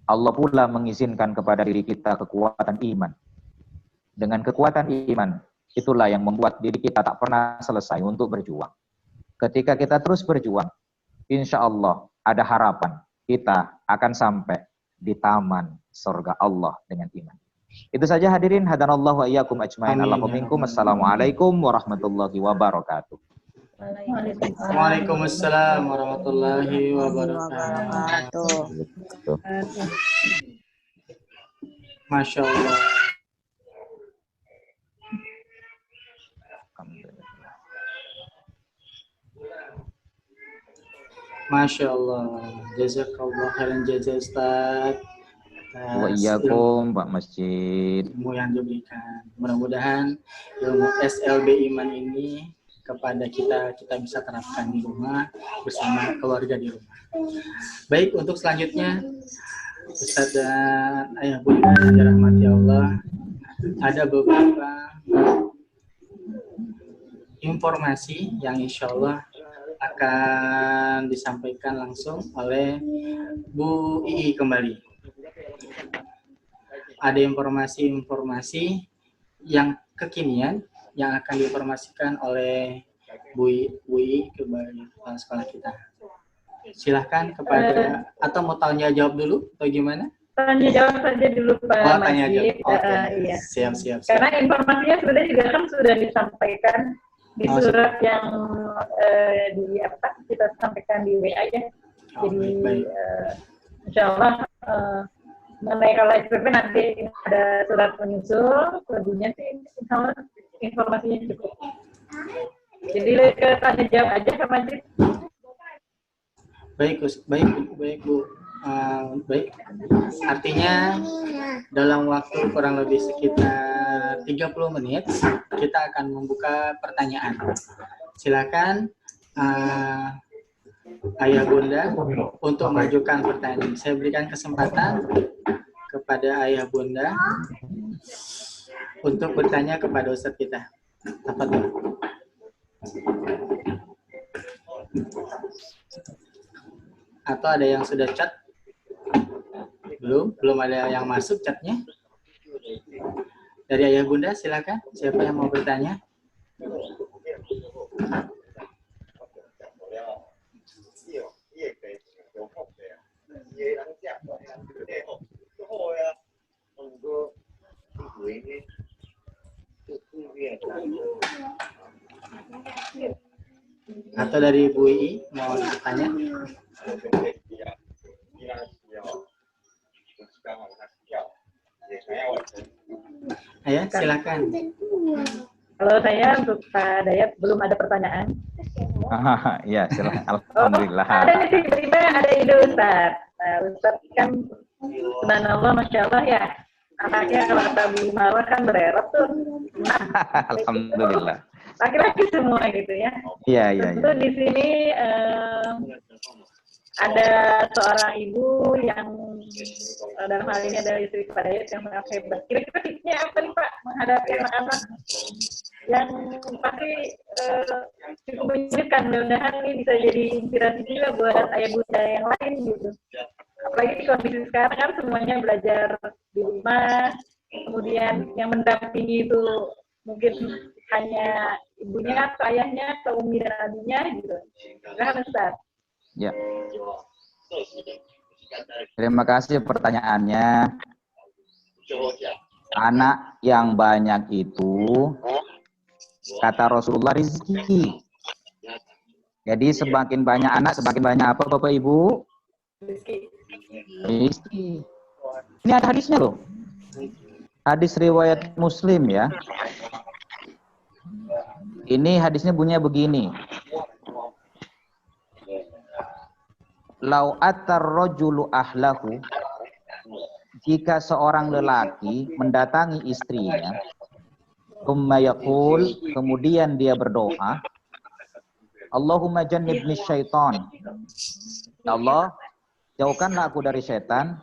Allah pula mengizinkan kepada diri kita kekuatan iman. Dengan kekuatan iman, itulah yang membuat diri kita tak pernah selesai untuk berjuang. Ketika kita terus berjuang, insya Allah ada harapan kita akan sampai di taman surga Allah dengan iman. Itu saja hadirin, hadanallahu wa iyyakum ajmain. Allahumma minkum. Assalamualaikum warahmatullahi wabarakatuh. Waalaikumsalam warahmatullahi wabarakatuh. Masya Allah. Masya Allah. Jazakallah khairan jazaa Ustaz. Wa iyyakum Pak Masjid. Ilmu yang diberikan. Mudah-mudahan ilmu SLB iman ini kepada kita bisa terapkan di rumah bersama keluarga di rumah. Baik, untuk selanjutnya Ustaz dan Ayah Bunda yang dirahmati Allah, ada beberapa informasi yang insya Allah akan disampaikan langsung oleh Bu Ii kembali. Ada informasi-informasi yang kekinian yang akan diinformasikan oleh Bu Ii kembali kepala sekolah kita. Silahkan kepada, atau mau tanya jawab dulu atau gimana? Tanya jawab saja dulu Pak Oh, tanya Masjid. jawab. Oke. Iya. Siap. Karena informasinya sebenarnya juga kan sudah disampaikan di surat yang kita sampaikan di WA ya. Jadi baik. insya Allah mengenai kalau SPP nanti ada surat penyusul, lebihnya sih insya Allah informasinya cukup. Jadi ke tanya jawab aja Pak Masjid. Baik Bu. Baik. Artinya dalam waktu kurang lebih sekitar 30 menit kita akan membuka pertanyaan. Silakan Ayah Bunda untuk mengajukan pertanyaan. Saya berikan kesempatan kepada Ayah Bunda untuk bertanya kepada Ustadz kita. Tafadhol. Atau ada yang sudah chat? Belum ada yang masuk chatnya. Dari Ayah Bunda, silakan. Siapa yang mau bertanya? Atau dari Bu Ii mau bertanya? Ayah, silakan. Kalau saya untuk Pak Dayat belum ada pertanyaan. Ya, silakan. Alhamdulillah. Ada nih tiba-tiba ada ide Ustaz. Ustaz kan subhanallah Masya Allah ya. Anaknya kalau kata Bu Marwah kan bererot tuh. Alhamdulillah. Laki-laki semua gitu ya. Iya. Tentu di sini ada seorang ibu yang dalam hal ini adalah istri Pak Dayat yang sangat hebat. Kira-kira tipsnya apa nih Pak menghadapi anak-anak yang pasti cukup menyedihkan. Mudah-mudahan ini bisa jadi inspirasi juga buat ayah bunda yang lain gitu. Apalagi di kondisi sekarang kan semuanya belajar di rumah, kemudian yang mendampingi itu mungkin hanya ibunya atau ayahnya atau umi dan abinya gitu. Silahkan Ustaz. Ya. Terima kasih pertanyaannya. Anak yang banyak itu kata Rasulullah rezeki. Jadi semakin banyak anak, semakin banyak apa Bapak Ibu? Rizky. Rizki. Ini ada hadisnya loh. Hadis riwayat Muslim ya. Ini hadisnya bunyinya begini. Lau atar rajulu ahlahu, jika seorang lelaki mendatangi istrinya, thumma yaqul, kemudian dia berdoa, Allahumma jannibni syaitan. Ya Allah, jauhkanlah aku dari setan,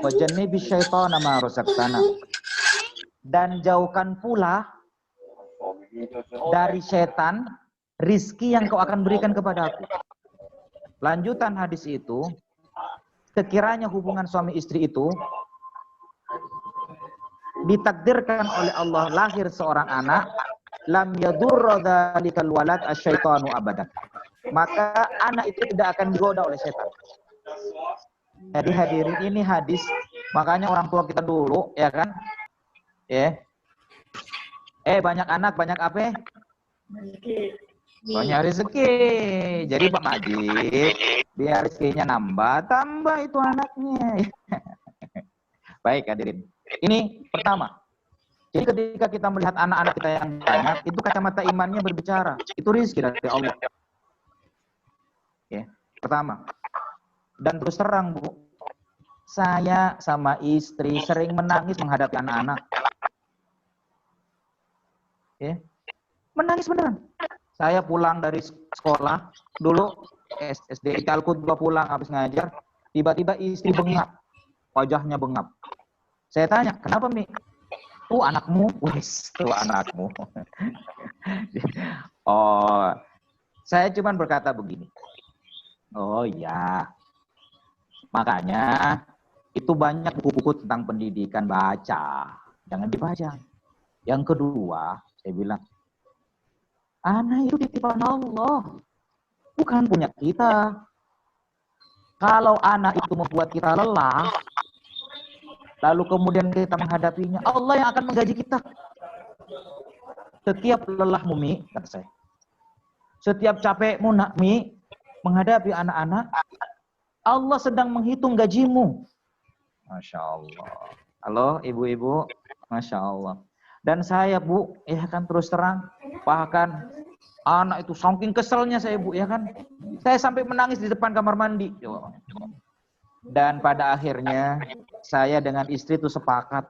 wa jannibi syaitana ma razaqtana. Dan jauhkan pula dari setan rizki yang kau akan berikan kepada aku. Lanjutan hadis itu, sekiranya hubungan suami istri itu ditakdirkan oleh Allah lahir seorang anak, lam yadurra dzalikal walad asyaitanu abadan. Maka anak itu tidak akan digoda oleh setan. Jadi hadirin, ini hadis, makanya orang tua kita dulu, ya kan? Banyak anak, banyak apa? Banyak rezeki. Jadi Pak Majid, biar rezekinya nambah, tambah itu anaknya. Baik hadirin. Ini pertama. Jadi ketika kita melihat anak-anak kita yang banyak, itu kacamata imannya berbicara. Itu rezeki dari Allah. Ya, pertama. Dan terus terang, Bu, saya sama istri sering menangis menghadapi anak-anak. Ya. Menangis beneran. Saya pulang dari sekolah, dulu SD Calkut pulang habis ngajar, tiba-tiba istri bengap, wajahnya bengap. Saya tanya, kenapa Mi? Tuh anakmu, wes, tuh anakmu. Oh, saya cuma berkata begini. Oh iya, makanya itu banyak buku-buku tentang pendidikan, baca, jangan dibaca. Yang kedua, saya bilang, anak itu titipan Allah, bukan punya kita. Kalau anak itu membuat kita lelah, lalu kemudian kita menghadapinya, Allah yang akan menggaji kita. Setiap lelahmu, Mi, kata saya, setiap capekmu, nak Mi, menghadapi anak-anak, Allah sedang menghitung gajimu. Masya Allah. Halo, ibu-ibu, Masya Allah. Dan saya, Bu, ya kan, terus terang, bahkan anak itu saking keselnya saya, Bu, ya kan, saya sampai menangis di depan kamar mandi. Dan pada akhirnya saya dengan istri itu sepakat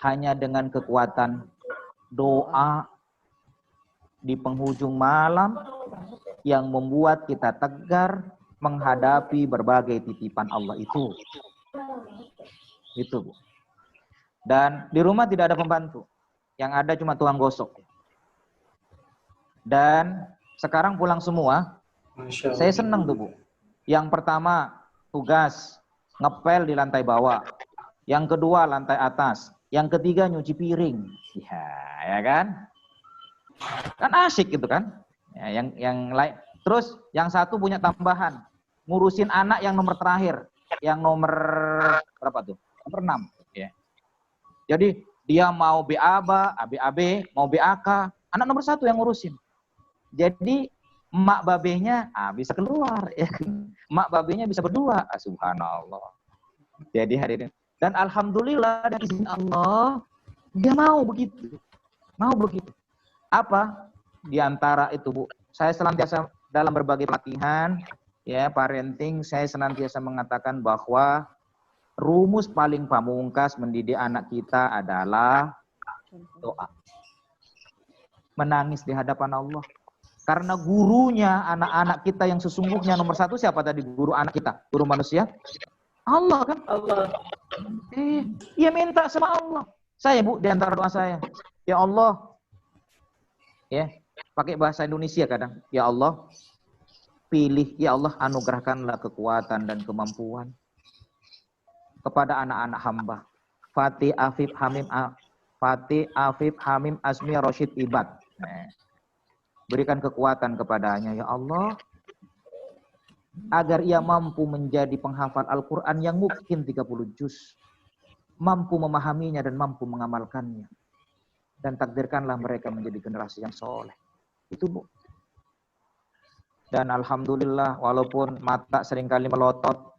hanya dengan kekuatan doa di penghujung malam yang membuat kita tegar menghadapi berbagai titipan Allah itu. Itu, Bu. Dan di rumah tidak ada pembantu. Yang ada cuma tukang gosok. Dan sekarang pulang semua. Saya senang tuh, Bu. Yang pertama, tugas ngepel di lantai bawah. Yang kedua, lantai atas. Yang ketiga, nyuci piring. Ya kan? Kan asyik gitu kan? Ya, yang lain. Terus yang satu punya tambahan. Ngurusin anak yang nomor terakhir. Yang nomor berapa tuh? Nomor 6. Ya. Jadi dia mau BAB, mau BAK, anak nomor 1 yang ngurusin. Jadi emak babenya bisa keluar, ya. Emak babenya bisa berdua, subhanallah. Jadi hadirin, dan alhamdulillah dari izin Allah, dia mau begitu. Apa? Di antara itu, Bu, saya senantiasa dalam berbagai pelatihan, ya, parenting, saya senantiasa mengatakan bahwa rumus paling pamungkas mendidik anak kita adalah doa. Menangis di hadapan Allah. Karena gurunya anak-anak kita yang sesungguhnya nomor 1 siapa tadi guru anak kita? Guru manusia? Allah kan? Allah. Iya, minta sama Allah. Saya, Bu, di antara doa saya, ya Allah, ya, pakai bahasa Indonesia kadang, ya Allah, pilih, ya Allah, anugerahkanlah kekuatan dan kemampuan kepada anak-anak hamba. Fatih Afif Hamim Asmi Roshid Ibad. Berikan kekuatan kepadanya, ya Allah, agar ia mampu menjadi penghafal Al-Quran yang mungkin 30 juz. Mampu memahaminya dan mampu mengamalkannya. Dan takdirkanlah mereka menjadi generasi yang soleh. Itu, Bu. Dan alhamdulillah walaupun mata seringkali melotot,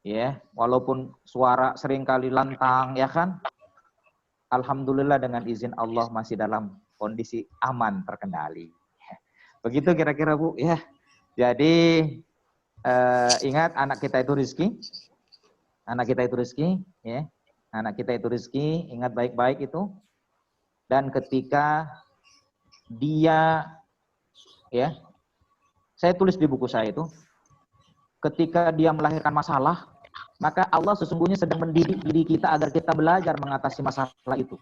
ya, walaupun suara seringkali lantang, ya kan? Alhamdulillah dengan izin Allah masih dalam kondisi aman terkendali. Begitu kira-kira Bu, ya. Jadi ingat anak kita itu rezeki. Anak kita itu rezeki, ya. Anak kita itu rezeki, ingat baik-baik itu. Dan ketika dia, ya, saya tulis di buku saya itu, ketika dia melahirkan masalah, maka Allah sesungguhnya sedang mendidik diri kita agar kita belajar mengatasi masalah itu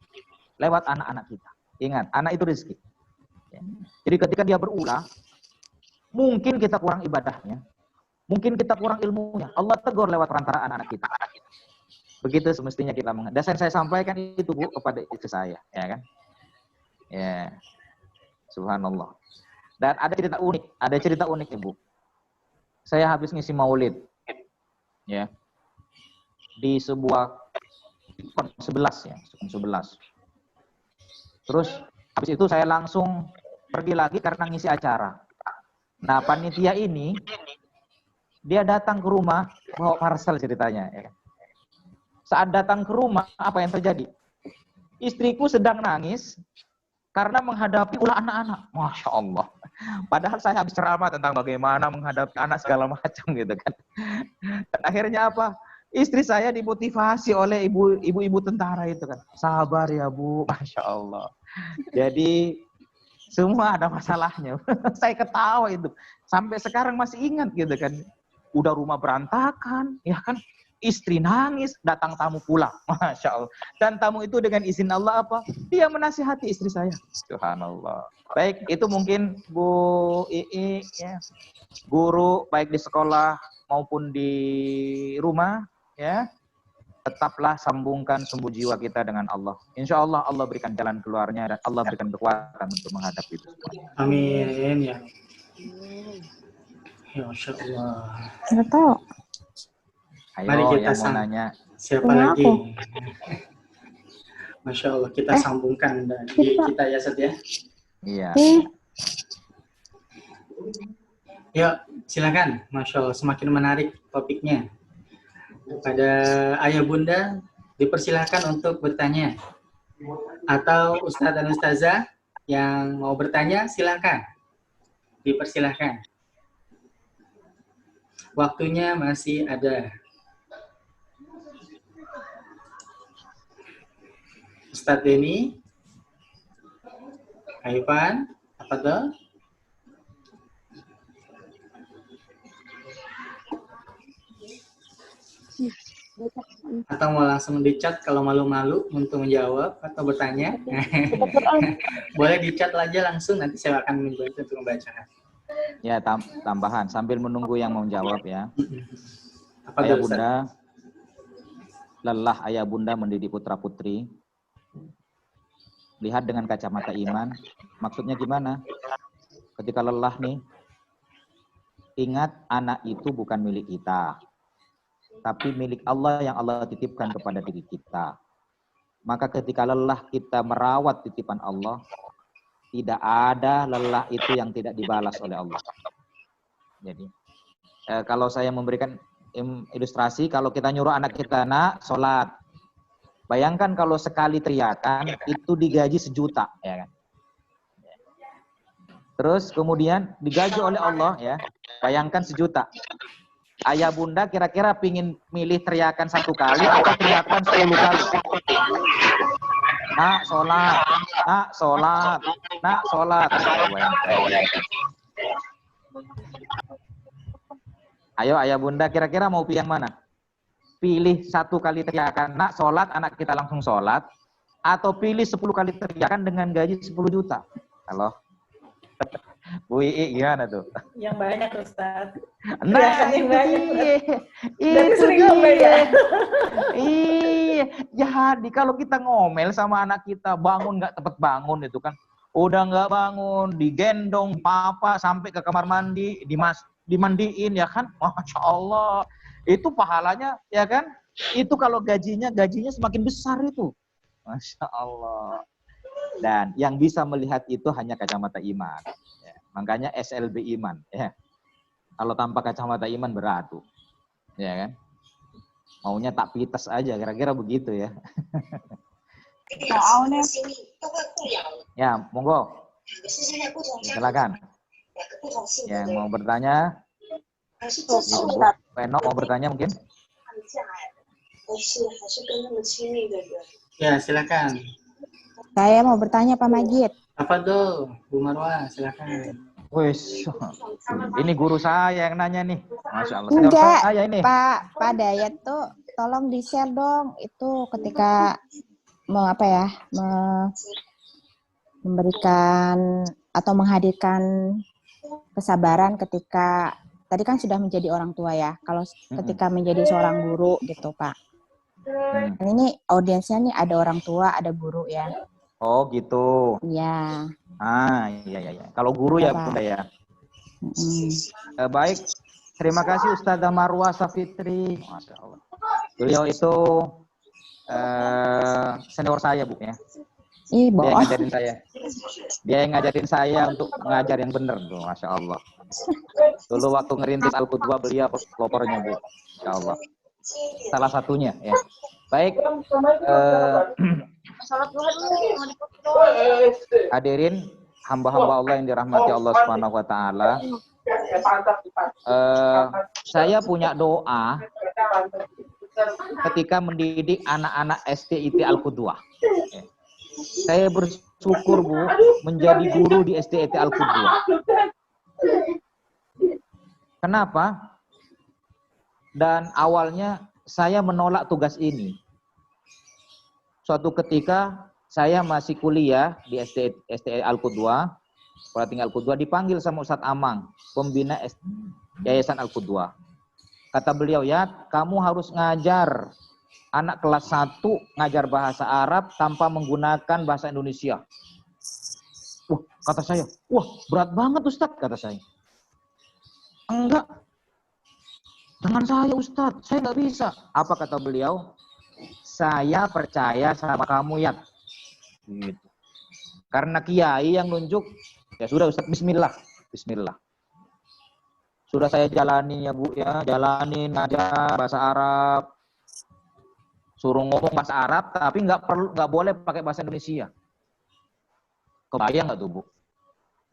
lewat anak-anak kita. Ingat, anak itu rezeki. Ya. Jadi ketika dia berulah, mungkin kita kurang ibadahnya, mungkin kita kurang ilmunya. Allah tegur lewat perantara anak-anak kita. Begitu semestinya kita mengenal. Dan saya sampaikan itu Bu kepada istri saya, ya kan? Ya, subhanallah. Dan ada cerita unik Ibu. Saya habis ngisi maulid, ya, di sebuah 11 ya, 11. Terus habis itu saya langsung pergi lagi karena ngisi acara. Nah panitia ini dia datang ke rumah bawa parcel ceritanya. Ya. Saat datang ke rumah apa yang terjadi? Istriku sedang nangis karena menghadapi ulah anak-anak. Masya Allah. Padahal saya habis ceramah tentang bagaimana menghadapi anak segala macam gitu kan. Dan akhirnya apa? Istri saya dimotivasi oleh ibu-ibu tentara itu kan. Sabar ya Bu, Masya Allah. Jadi semua ada masalahnya. Saya ketawa itu. Sampai sekarang masih ingat gitu kan. Udah rumah berantakan, ya kan. Istri nangis, datang tamu pulang. Masya Allah. Dan tamu itu dengan izin Allah apa? Dia menasihati istri saya. Subhanallah. Baik, itu mungkin Bu Ii, ya. Guru baik di sekolah maupun di rumah, ya. Tetaplah sambungkan sumbu jiwa kita dengan Allah. Insya Allah Allah berikan jalan keluarnya dan Allah berikan kekuatan untuk menghadapi itu semua. Amin ya. Ya Masya Allah. Nggak tahu. Ayo Mari kita yang mau nanya. Siapa Punya lagi? aku. Masya Allah, kita sambungkan diri kita ya Sat ya. Iya. Yuk, silakan. Masya Allah, semakin menarik topiknya. Pada ayah bunda, dipersilakan untuk bertanya. Atau Ustadz dan Ustazah yang mau bertanya, silakan. Dipersilakan. Waktunya masih ada. Ustadz Denny, Aifan, apa tuh? Atau mau langsung di chat kalau malu-malu untuk menjawab atau bertanya? Boleh di chat aja langsung, nanti saya akan membantu untuk membacakan. Ya, tambahan sambil menunggu yang mau jawab ya. Apa Ayah tuh, Ustaz? bunda, lelah ayah bunda mendidik putra putri. Lihat dengan kacamata iman, maksudnya gimana? Ketika lelah nih, ingat anak itu bukan milik kita, tapi milik Allah yang Allah titipkan kepada diri kita. Maka ketika lelah kita merawat titipan Allah, tidak ada lelah itu yang tidak dibalas oleh Allah. Jadi, kalau saya memberikan ilustrasi, kalau kita nyuruh anak kita, nak, sholat. Bayangkan kalau sekali teriakan, itu digaji 1 juta. Ya kan? Terus kemudian digaji oleh Allah, ya. Bayangkan 1 juta. Ayah bunda kira-kira pingin milih teriakan 1 kali atau teriakan 10 kali? Nak, sholat. Nak, sholat. Nak, sholat. Ayo ayah bunda kira-kira mau pilih yang mana? Pilih 1 kali teriakan, nak sholat, anak kita langsung sholat. Atau pilih 10 kali teriakan dengan gaji 10 juta. Halo? Bu Ii gimana tuh? Yang banyak Ustaz. Nah, yang banyak. itu sering ngomel ya. Iya, jadi kalau kita ngomel sama anak kita, bangun nggak tepat bangun itu kan. Udah nggak bangun, digendong papa sampai ke kamar mandi, dimandiin ya kan. Masya Allah. Itu pahalanya ya kan, itu kalau gajinya semakin besar itu. Masya Allah. Dan yang bisa melihat itu hanya kacamata iman ya. Makanya SLB iman ya. Kalau tanpa kacamata iman berat tuh. Ya kan? Maunya tak pites aja, kira-kira begitu ya. Soalnya Ya, monggo. Silakan. Yang mau bertanya, Ibu Peno mau bertanya mungkin? Ya, silakan. Saya mau bertanya Pak Majid. Apa tuh, Bu Marwah? Silakan. Wis, ini guru saya yang nanya nih. Masya Allah. Enggak, Saya ini. Pak Dayat tuh tolong di-share dong itu ketika memberikan atau menghadirkan kesabaran ketika tadi kan sudah menjadi orang tua ya. Kalau ketika menjadi seorang guru gitu, Pak. Ini audiensnya nih ada orang tua, ada guru ya. Oh, gitu. Iya. Iya. Kalau guru ya, Bunda ya. Baik, terima kasih Ustazah Marwah Safitri. Masya Allah. Beliau itu senior saya, Bu ya. Dia yang ngajarin saya. Dia yang ngajarin saya untuk mengajar yang benar tuh, Masya Allah. Dulu waktu ngerintis Al-Qudwah beliau pelopornya, Bu. Masya Allah. Salah satunya ya. Baik. Hadirin hamba-hamba Allah yang dirahmati Allah Subhanahu wa taala. Saya punya doa ketika mendidik anak-anak STIT Al-Qudwah. Saya bersyukur, Bu, menjadi guru di STIT Al-Qudwah. Kenapa? Dan awalnya saya menolak tugas ini. Suatu ketika saya masih kuliah di STIT Al-Qudwah, Pelating Al-Qudwah, dipanggil sama Ustadz Amang, pembina Yayasan Al-Qudwah. Kata beliau, ya, kamu harus ngajar anak kelas 1, ngajar bahasa Arab tanpa menggunakan bahasa Indonesia. Wah, kata saya, wah berat banget Ustadz, kata saya. Enggak, dengan saya Ustadz, saya nggak bisa. Apa kata beliau? Saya percaya sama kamu ya. Gitu. Karena kiai yang nunjuk, ya sudah Ustadz, bismillah. Bismillah. Sudah saya jalanin ya Bu ya, jalanin ngajar bahasa Arab. Suruh ngomong bahasa Arab, tapi nggak boleh pakai bahasa Indonesia. Kebayang nggak tuh Bu?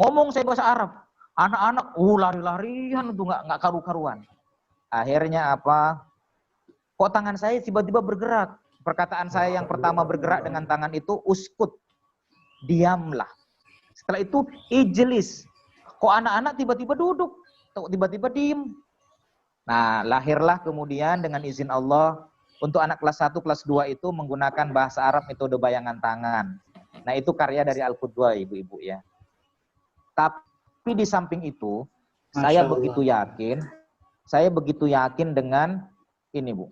Ngomong saya bahasa Arab, anak-anak, lari-larian tuh nggak karu-karuan. Akhirnya apa? Kok tangan saya tiba-tiba bergerak? Perkataan saya yang pertama bergerak dengan tangan itu uskut, diamlah. Setelah itu ijlis. Kok anak-anak tiba-tiba duduk, tiba-tiba diem. Nah, lahirlah kemudian dengan izin Allah untuk anak kelas 1, kelas 2 itu menggunakan bahasa Arab metode bayangan tangan. Nah, itu karya dari Al-Qudwah, Ibu-ibu ya. Tapi di samping itu, saya begitu yakin dengan ini, Bu.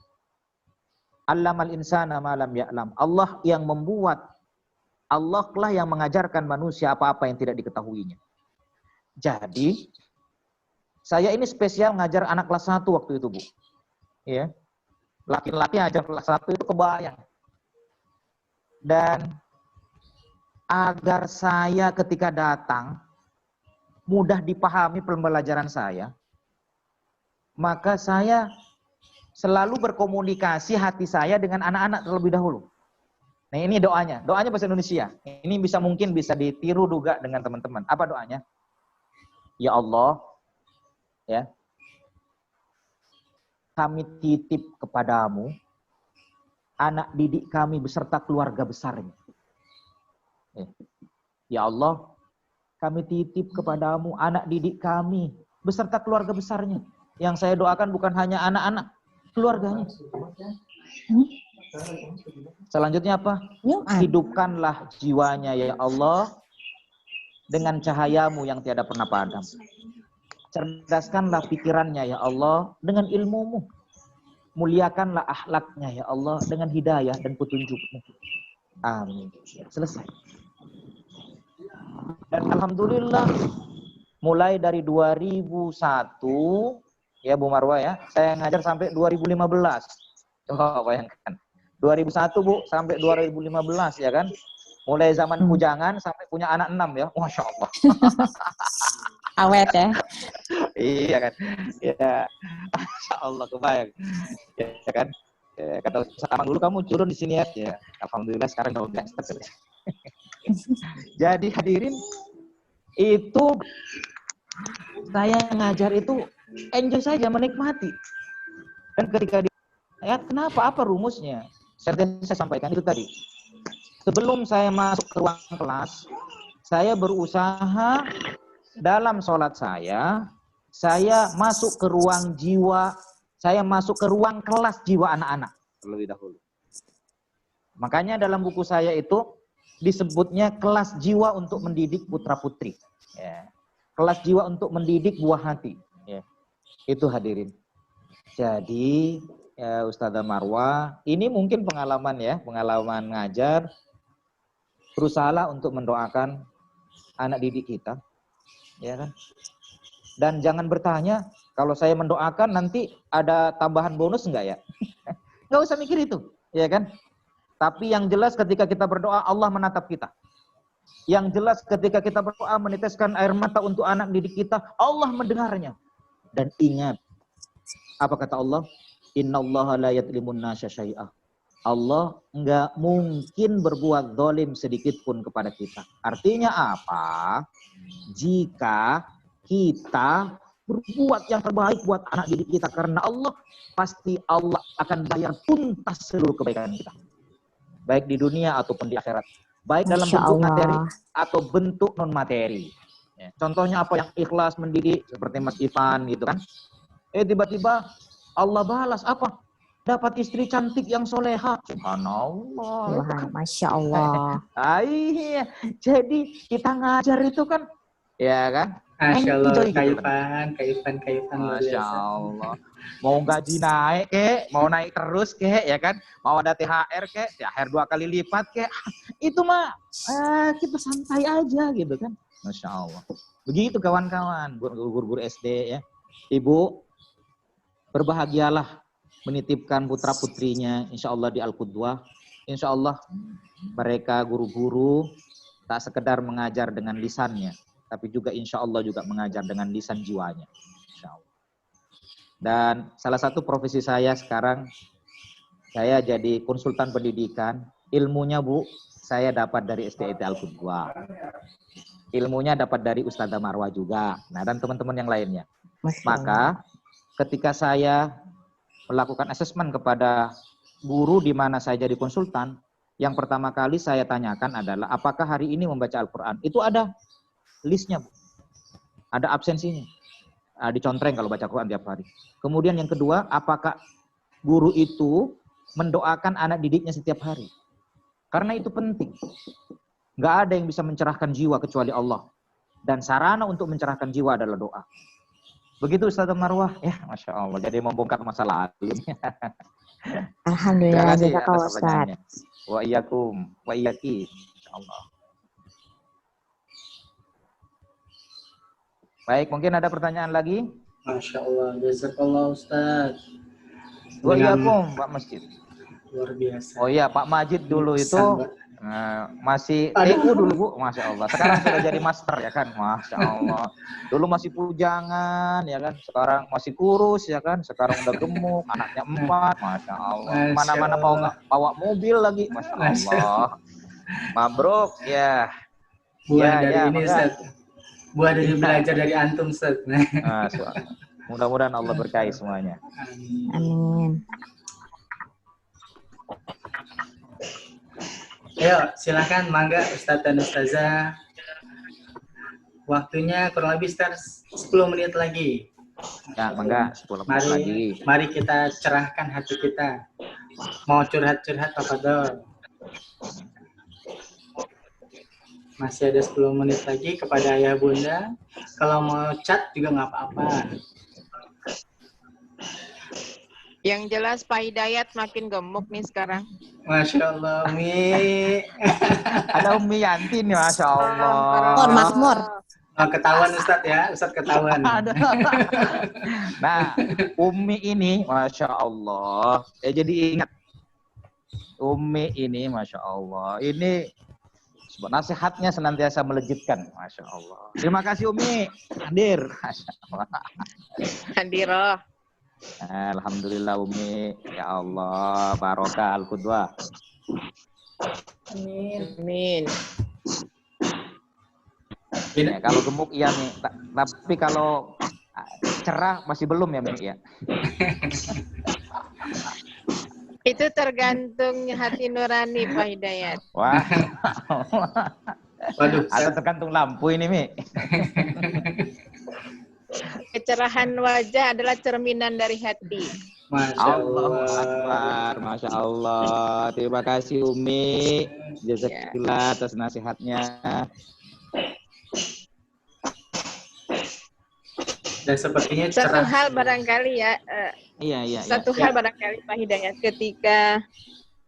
Allamal insana ma lam ya'lam. Allah yang membuat, Allah lah yang mengajarkan manusia apa-apa yang tidak diketahuinya. Jadi, saya ini spesial ngajar anak kelas 1 waktu itu, Bu. Ya. Laki-laki ngajar kelas 1 itu kebayang. Dan agar saya ketika datang mudah dipahami pembelajaran saya, maka saya selalu berkomunikasi hati saya dengan anak-anak terlebih dahulu. Nah, ini doanya bahasa Indonesia. Ini mungkin bisa ditiru juga dengan teman-teman. Apa doanya? Ya Allah, ya, kami titip kepadamu anak didik kami beserta keluarga besarnya. Ya Allah, kami titip kepadamu anak didik kami beserta keluarga besarnya. Yang saya doakan bukan hanya anak-anak, keluarganya. Selanjutnya apa? Hidupkanlah jiwanya ya Allah dengan cahayamu yang tiada pernah padam. Cerdaskanlah pikirannya ya Allah dengan ilmumu. Muliakanlah akhlaknya ya Allah dengan hidayah dan petunjukmu. Amin. Selesai. Dan alhamdulillah mulai dari 2001 ya Bu Marwah ya, saya ngajar sampai 2015. Coba bayangkan. 2001 Bu sampai 2015 ya kan. Mulai zaman bujangan sampai punya anak 6 ya. Masya Allah. Awet ya. Iya kan. Ya, Masya Allah kebayang. Ya kan. Ya, kata Ustaz dulu kamu turun di sini ya. Ya, alhamdulillah sekarang udah Ustaz. Jadi hadirin, itu saya ngajar itu enjoy saja, menikmati. Dan ketika ya, kenapa? Apa rumusnya? Saya sampaikan itu tadi. Sebelum saya masuk ke ruang kelas, saya berusaha dalam sholat saya masuk ke ruang jiwa, saya masuk ke ruang kelas jiwa anak-anak terlebih dahulu. Makanya dalam buku saya itu disebutnya kelas jiwa untuk mendidik putra-putri. Ya. Kelas jiwa untuk mendidik buah hati. Ya. Itu hadirin. Jadi, ya, Ustazah Marwah, ini mungkin pengalaman ya, pengalaman ngajar, berusahalah untuk mendoakan anak didik kita, ya kan? Dan jangan bertanya, kalau saya mendoakan nanti ada tambahan bonus enggak ya? Nggak usah mikir itu, ya kan? Tapi yang jelas ketika kita berdoa, Allah menatap kita. Yang jelas ketika kita berdoa meneteskan air mata untuk anak didik kita, Allah mendengarnya. Dan ingat, apa kata Allah? Innallaha la yadlimun nasya syai'ah. Allah enggak mungkin berbuat zalim sedikit pun kepada kita. Artinya apa? Jika kita berbuat yang terbaik buat anak didik kita karena Allah, pasti Allah akan bayar tuntas seluruh kebaikan kita. Baik di dunia ataupun di akhirat. Baik dalam bentuk materi atau bentuk non materi. Ya. Contohnya apa yang ikhlas mendidik seperti Mas Ivan gitu kan. Tiba-tiba Allah balas apa? Dapat istri cantik yang soleha. Subhanallah. Masya Allah. Iya. Jadi kita ngajar itu kan, ya kan? Masya Allah, Kaifan. Masya Allah. Mau gaji naik kek, mau naik terus kek, ya kan? Mau ada THR kek, THR 2 kali lipat kek. Itu mah kita santai aja gitu kan. Masya Allah. Begitu kawan-kawan, guru-guru SD ya. Ibu, berbahagialah menitipkan putra-putrinya insya Allah di Al-Qudwah. Insya Allah mereka guru-guru tak sekedar mengajar dengan lisannya, tapi juga insya Allah juga mengajar dengan lisan jiwanya. Insya Allah. Dan salah satu profesi saya sekarang, saya jadi konsultan pendidikan. Ilmunya Bu, saya dapat dari SDIT Al-Qudwah. Ilmunya dapat dari Ustazah Marwah juga. Nah, dan teman-teman yang lainnya. Maka ketika saya melakukan asesmen kepada guru di mana saya jadi konsultan, yang pertama kali saya tanyakan adalah apakah hari ini membaca Al-Quran? Itu ada listnya, Bu. Ada absensinya. Dicontreng kalau baca Quran tiap hari. Kemudian yang kedua, apakah guru itu mendoakan anak didiknya setiap hari? Karena itu penting. Nggak ada yang bisa mencerahkan jiwa kecuali Allah. Dan sarana untuk mencerahkan jiwa adalah doa. Begitu Ustazah Marwah, ya Masya Allah, jadi membongkar masa lalu. Alhamdulillah, jazakallah Ustaz. Wa iyyakum, wa iyyaki, Insya Allah. Baik, mungkin ada pertanyaan lagi? Masya Allah, jazakallah Ustaz. Wa iyyakum, Pak Masjid. Luar biasa. Oh iya, Pak Majid dulu itu masih TU dulu Bu, Masya Allah. Sekarang sudah jadi master ya kan, Masya Allah. Dulu masih pujangan ya kan, sekarang masih kurus ya kan, sekarang udah gemuk, anaknya 4, Masya Allah. Mana-mana bawa mobil lagi, Masya Allah. Mabruk ya. Buah dari ini Ustaz. Buah dari belajar dari antum Ustaz. Mudah-mudahan Allah berkahi semuanya. Amin. Ayo, silakan mangga Ustaz dan Ustazah. Waktunya kurang lebih sekitar 10 menit lagi. Ya, mangga 10 menit lagi. Mari kita cerahkan hati kita. Mau curhat-curhat apa dong? Masih ada 10 menit lagi kepada ayah bunda. Kalau mau chat juga nggak apa-apa. Yang jelas Pak Hidayat makin gemuk nih sekarang. Masya Allah, Umi. Ada Umi Yanti nih, Masya Allah. Makmur. Oh, ketahuan Ustadz ya, Ustadz ketahuan. Nah, Umi ini, Masya Allah. Jadi ingat, Umi ini, Masya Allah. Ini Sebab nasihatnya senantiasa melejitkan. Masya Allah. Terima kasih Umi. Hadir. Masya Allah. Hadiroh. Alhamdulillah Umi. Ya Allah. Barokah Al-Qudwah. Amin. Amin. Ya, kalau gemuk iya nih. Tapi kalau cerah masih belum ya Mi ya. Itu tergantung hati nurani Pak Hidayat. Wah. Waduh, Atau tergantung lampu ini Mi. Kecerahan wajah adalah cerminan dari hati. Masya Allahu Allah. Akbar, Masya Allah. Terima kasih Umi. Jazakallah atas nasihatnya. Dan sepertinya Satu cerah. hal barangkali ya, Iya. satu hal barangkali Pak Hidayat, ketika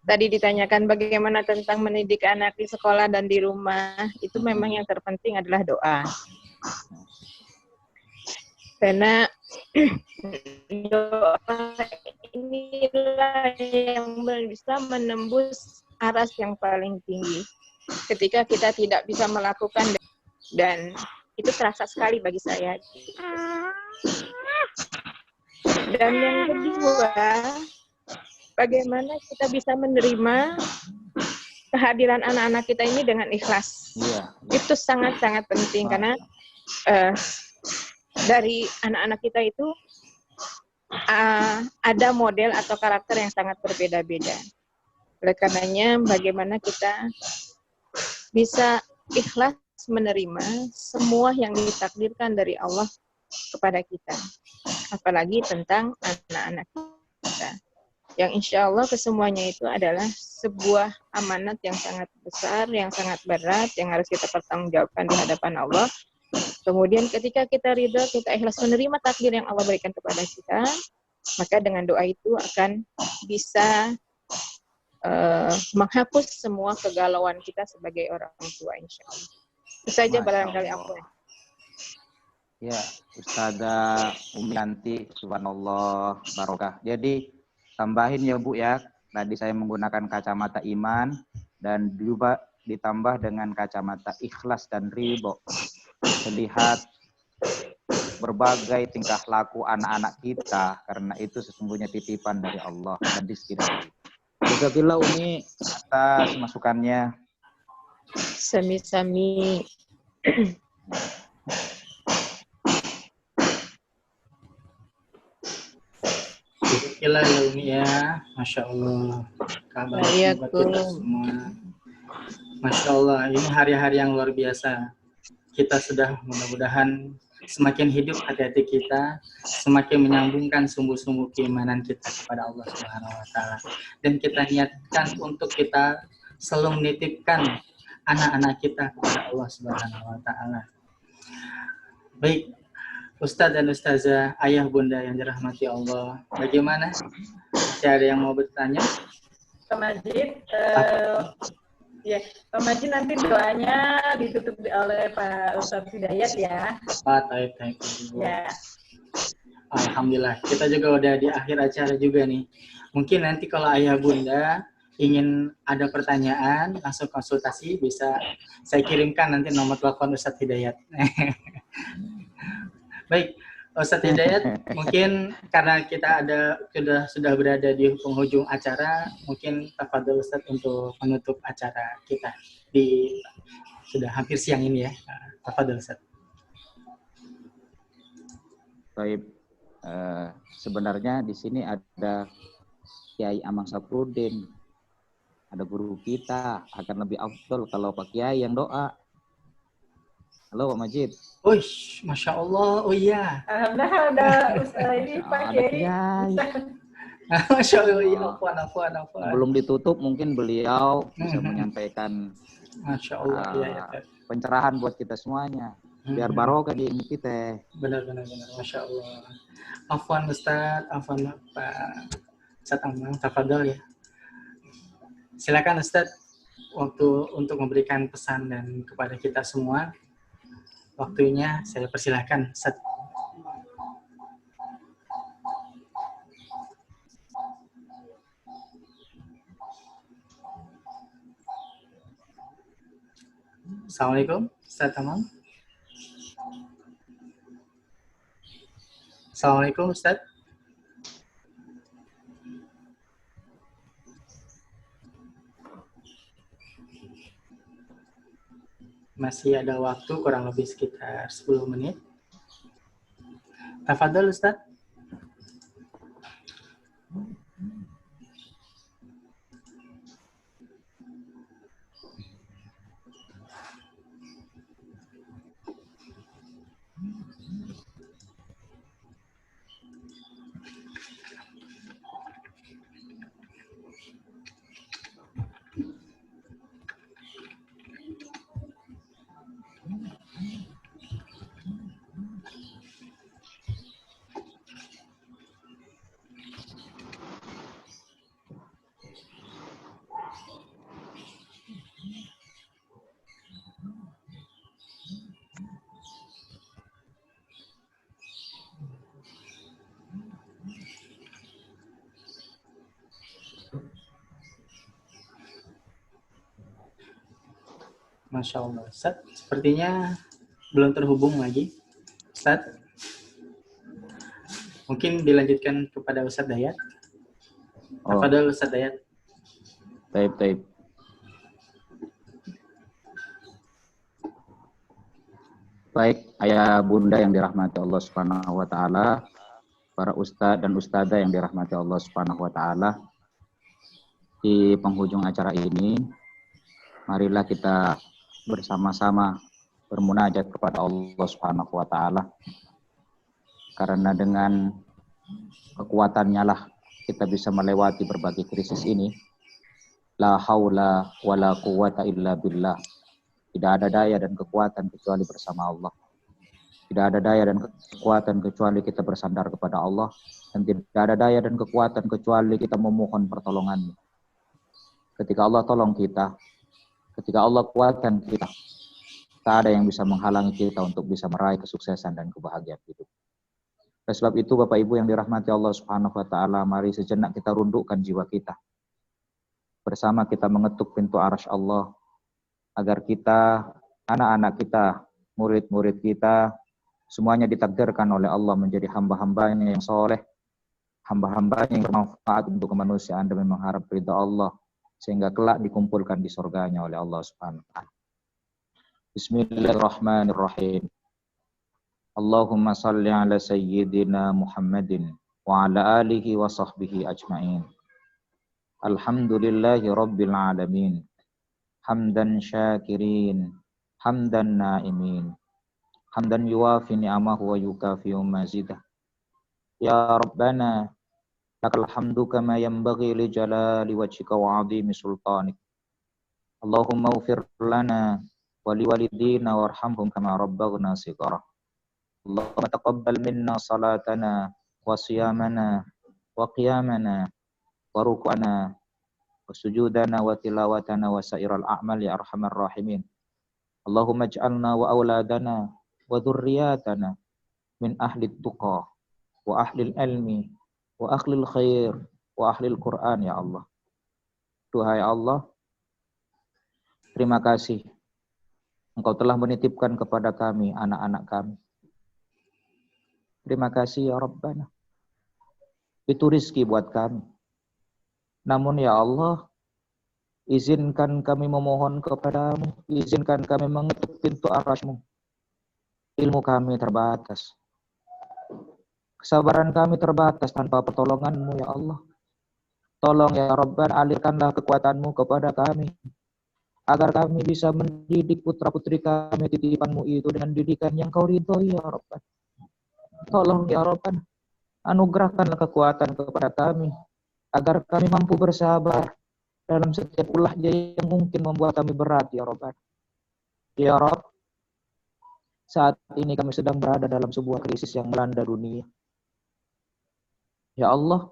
tadi ditanyakan bagaimana tentang mendidik anak di sekolah dan di rumah, itu memang yang terpenting adalah doa. Karena doa inilah yang bisa menembus aras yang paling tinggi. Ketika kita tidak bisa melakukan, dan itu terasa sekali bagi saya. Dan yang kedua, bagaimana kita bisa menerima kehadiran anak-anak kita ini dengan ikhlas. Iya. Itu sangat-sangat penting karena dari anak-anak kita itu ada model atau karakter yang sangat berbeda-beda. Oleh karenanya, bagaimana kita bisa ikhlas menerima semua yang ditakdirkan dari Allah kepada kita, apalagi tentang anak-anak kita, yang insya Allah kesemuanya itu adalah sebuah amanat yang sangat besar, yang sangat berat, yang harus kita pertanggungjawabkan di hadapan Allah. Kemudian ketika kita ridha, kita ikhlas menerima takdir yang Allah berikan kepada kita, maka dengan doa itu akan bisa menghapus semua kegalauan kita sebagai orang tua, insya Allah. Itu saja barangkali aku. Ya, Ustazah Umianti, subhanallah, barokah. Jadi tambahin ya Bu ya, tadi saya menggunakan kacamata iman dan juga ditambah dengan kacamata ikhlas dan ridho. Melihat berbagai tingkah laku anak-anak kita, karena itu sesungguhnya titipan dari Allah dan rizki dari kita. Jazakallah Umi atas masukannya. Sami-sami. Gila ya Umi ya, Masya Allah. Kabar buat kita semua. Masya Allah, ini hari-hari yang luar biasa. Kita sudah mudah-mudahan semakin hidup hati-hati kita, semakin menyambungkan sumbu-sumbu keimanan kita kepada Allah Subhanahu wa Ta'ala. Dan kita niatkan untuk kita selalu menitipkan anak-anak kita kepada Allah Subhanahu wa Ta'ala. Baik, Ustadz dan Ustazah, ayah bunda yang dirahmati Allah, bagaimana? Masih ada yang mau bertanya? Pak Majid, ya, Pak Majid nanti doanya ditutup oleh Pak Ustadz Hidayat ya. Taib. Ya. Alhamdulillah, kita juga udah di akhir acara juga nih. Mungkin nanti kalau ayah bunda ingin ada pertanyaan, langsung konsultasi, bisa saya kirimkan nanti nomor telepon Ustadz Hidayat. Baik, Ustadz Hidayat, mungkin karena kita sudah berada di penghujung acara, mungkin tafadhol Ustadz untuk menutup acara kita sudah hampir siang ini ya. Tafadhol Ustadz. Baik, sebenarnya di sini ada Kiai Amang Saprudin, ada guru kita, akan lebih afdol kalau Pak Kiai yang doa. Halo Pak Majid. Uish, Masya Allah, oh iya. Alhamdulillah ada Ustaz ini Pak Kiai. Masya Allah, iya, afwan. Belum ditutup, mungkin beliau bisa menyampaikan Masya Allah, iya. pencerahan buat kita semuanya. Biar barokah di ilmu kita. Benar, Masya Allah. Afwan Ustaz, afwan Pak Ustaz Amang, tafadhol ya. Silakan Ustaz, waktu untuk memberikan pesan dan kepada kita semua. Waktunya saya persilahkan Ustaz. Assalamualaikum, Ustaz Tamam. Assalamualaikum, Ustaz. Masih ada waktu kurang lebih sekitar 10 menit. Tafadhol, Ustaz. Masya Allah, Ustaz. Sepertinya belum terhubung lagi, Ustaz. Mungkin dilanjutkan kepada Ustaz Dayat. Tafadhol, Ustaz Dayat. Taib. Baik, ayah bunda yang dirahmati Allah Subhanahu wa taala, para ustadz dan ustadzah yang dirahmati Allah Subhanahu wa taala. Di penghujung acara ini, marilah kita bersama-sama bermunajat kepada Allah Subhanahu wa taala. Karena dengan kekuatannya lah kita bisa melewati berbagai krisis ini. La haula wala quwwata illa billah. Tidak ada daya dan kekuatan kecuali bersama Allah. Tidak ada daya dan kekuatan kecuali kita bersandar kepada Allah. Dan tidak ada daya dan kekuatan kecuali kita memohon pertolongan. Ketika Allah tolong kita, ketika Allah kuatkan kita, tak ada yang bisa menghalangi kita untuk bisa meraih kesuksesan dan kebahagiaan hidup. Oleh sebab itu, Bapak Ibu yang dirahmati Allah Subhanahu wa taala, mari sejenak kita rundukkan jiwa kita. Bersama kita mengetuk pintu arsy Allah agar kita, anak-anak kita, murid-murid kita, semuanya ditakdirkan oleh Allah menjadi hamba-hambanya yang soleh, hamba-hambanya yang bermanfaat untuk kemanusiaan demi mengharap ridha Allah, sehingga kelak dikumpulkan di surganya oleh Allah Subhanahu wa taala. Bismillahirrahmanirrahim. Allahumma salli ala sayyidina Muhammadin wa ala alihi wa sahbihi ajma'in. Alhamdulillahi rabbil alamin. Hamdan syakirin, hamdan naimin. Hamdan yuwafi ni'amahu wa yukafi'u mazidah. Ya Rabbana, lakal hamdu kama yanbaghi li jalali wajhika wa 'azimi sultanik. Allahumma ighfir lana wa liwalidina warhamhum kama rabbaghna shighara. Allahumma taqabbal minna salatana wa siyamana wa qiyamana wa ruk'ana wa sujudana wa tilawatana wa sa'iral a'mal ya arhamar rahimin. Allahumma ij'alna wa auladana wa dhurriyyatana min ahli tuqa wa ahli ilmi wa ahlil khair wa ahlil Quran ya Allah. Duhai Allah, terima kasih Engkau telah menitipkan kepada kami anak-anak kami. Terima kasih ya Rabbana. Itu rizki buat kami. Namun ya Allah, izinkan kami memohon kepadamu, izinkan kami mengetuk pintu arsy-Mu. Ilmu kami terbatas. Kesabaran kami terbatas tanpa pertolongan-Mu ya Allah. Tolong ya Rabbana, alirkanlah kekuatan-Mu kepada kami, agar kami bisa mendidik putra-putri kami titipan-Mu itu dengan didikan yang Kau ridhoi ya Rabbana. Tolong ya Rabbana, anugerahkanlah kekuatan kepada kami, agar kami mampu bersabar dalam setiap ulah yang mungkin membuat kami berat ya Rabbana. Ya Rabb, saat ini kami sedang berada dalam sebuah krisis yang melanda dunia. Ya Allah,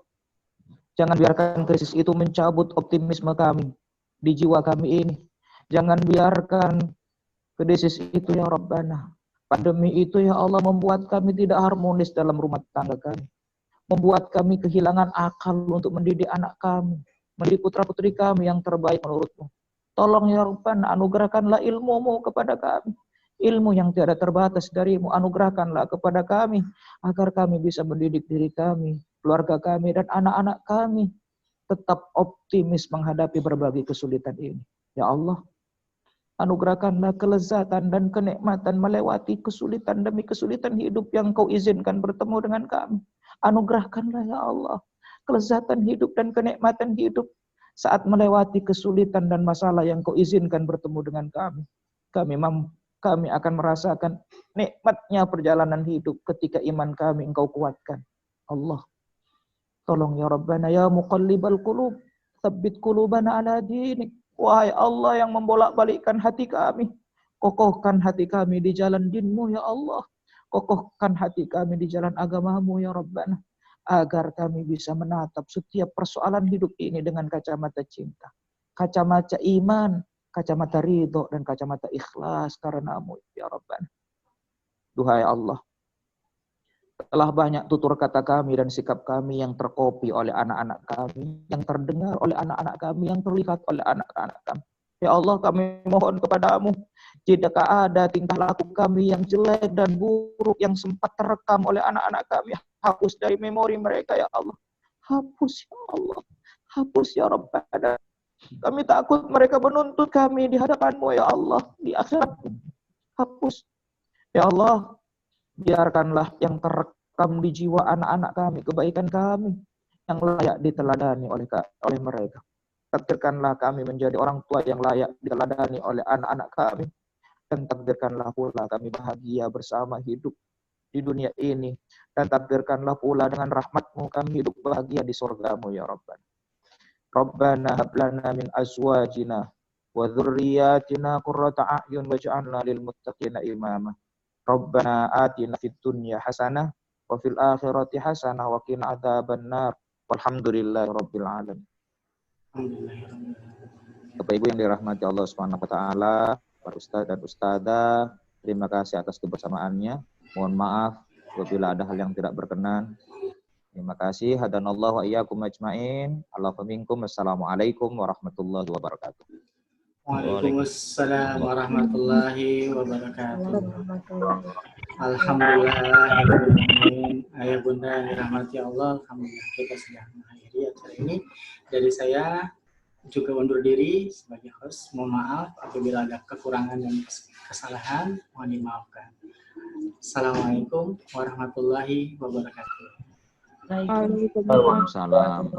jangan biarkan krisis itu mencabut optimisme kami di jiwa kami ini. Jangan biarkan krisis itu ya Rabbana, pandemi itu ya Allah membuat kami tidak harmonis dalam rumah tangga kami. Membuat kami kehilangan akal untuk mendidik anak kami, mendidik putra-putri kami yang terbaik menurut-Mu. Tolong ya Rabbana, anugerahkanlah ilmu-Mu kepada kami. Ilmu yang tiada terbatas dari-Mu, anugerahkanlah kepada kami, agar kami bisa mendidik diri kami, keluarga kami, dan anak-anak kami tetap optimis menghadapi berbagai kesulitan ini. Ya Allah, anugerahkanlah kelezatan dan kenikmatan melewati kesulitan demi kesulitan hidup yang Kau izinkan bertemu dengan kami. Anugerahkanlah ya Allah, kelezatan hidup dan kenikmatan hidup saat melewati kesulitan dan masalah yang Kau izinkan bertemu dengan kami. Kami akan merasakan nikmatnya perjalanan hidup ketika iman kami Engkau kuatkan. Allah, tolong ya Rabbana ya muqallibal qulub, tsabbit qulubana ala dinik. Wahai Allah yang membolak-balikkan hati kami, kokohkan hati kami di jalan din-Mu ya Allah. Kokohkan hati kami di jalan agama-Mu ya Rabbana, agar kami bisa menatap setiap persoalan hidup ini dengan kacamata cinta, kacamata iman, kacamata ridho, dan kacamata ikhlas karena-Mu ya Rabbana. Duhai Allah, telah banyak tutur kata kami dan sikap kami yang terkopi oleh anak-anak kami, yang terdengar oleh anak-anak kami, yang terlihat oleh anak-anak kami. Ya Allah, kami mohon kepadamu, jika ada tingkah laku kami yang jelek dan buruk yang sempat terekam oleh anak-anak kami, hapus dari memori mereka ya Allah. Hapus ya Allah, hapus ya Rabbana. Kami takut mereka menuntut kami di hadapan-Mu ya Allah, di akhirat. Hapus. Ya Allah, biarkanlah yang terekam di jiwa anak-anak kami, kebaikan kami, yang layak diteladani oleh mereka. Takdirkanlah kami menjadi orang tua yang layak diteladani oleh anak-anak kami. Dan takdirkanlah pula kami bahagia bersama hidup di dunia ini. Dan takdirkanlah pula dengan rahmat-Mu kami hidup bahagia di surga-Mu ya Rabbana. Rabbana hablana min azwajina wa dzurriyyatina qurrata a'yun waj'alna lil muttaqina imama. Rabbana atina fid dunya hasanah wa fil akhirati hasanah wa qina adzabannar. Walhamdulillahi rabbil alamin. Bapak Ibu yang dirahmati Allah Subhanahu wa taala, para ustaz dan ustadzah, terima kasih atas kebersamaannya. Mohon maaf apabila ada hal yang tidak berkenan. Terima kasih. Hadanallahu wa iyyakum ajmain. Allahu minkum. Assalamualaikum warahmatullahi wabarakatuh. Waalaikumsalam warahmatullahi wabarakatuh. Alhamdulillah, ayah bunda yang dirahmati Allah, alhamdulillah kita sudah mengakhiri acara ini. Dari saya juga undur diri sebagai host. Mohon maaf apabila ada kekurangan dan kesalahan, mohon dimaafkan. Assalamualaikum warahmatullahi wabarakatuh. Waalaikumsalam.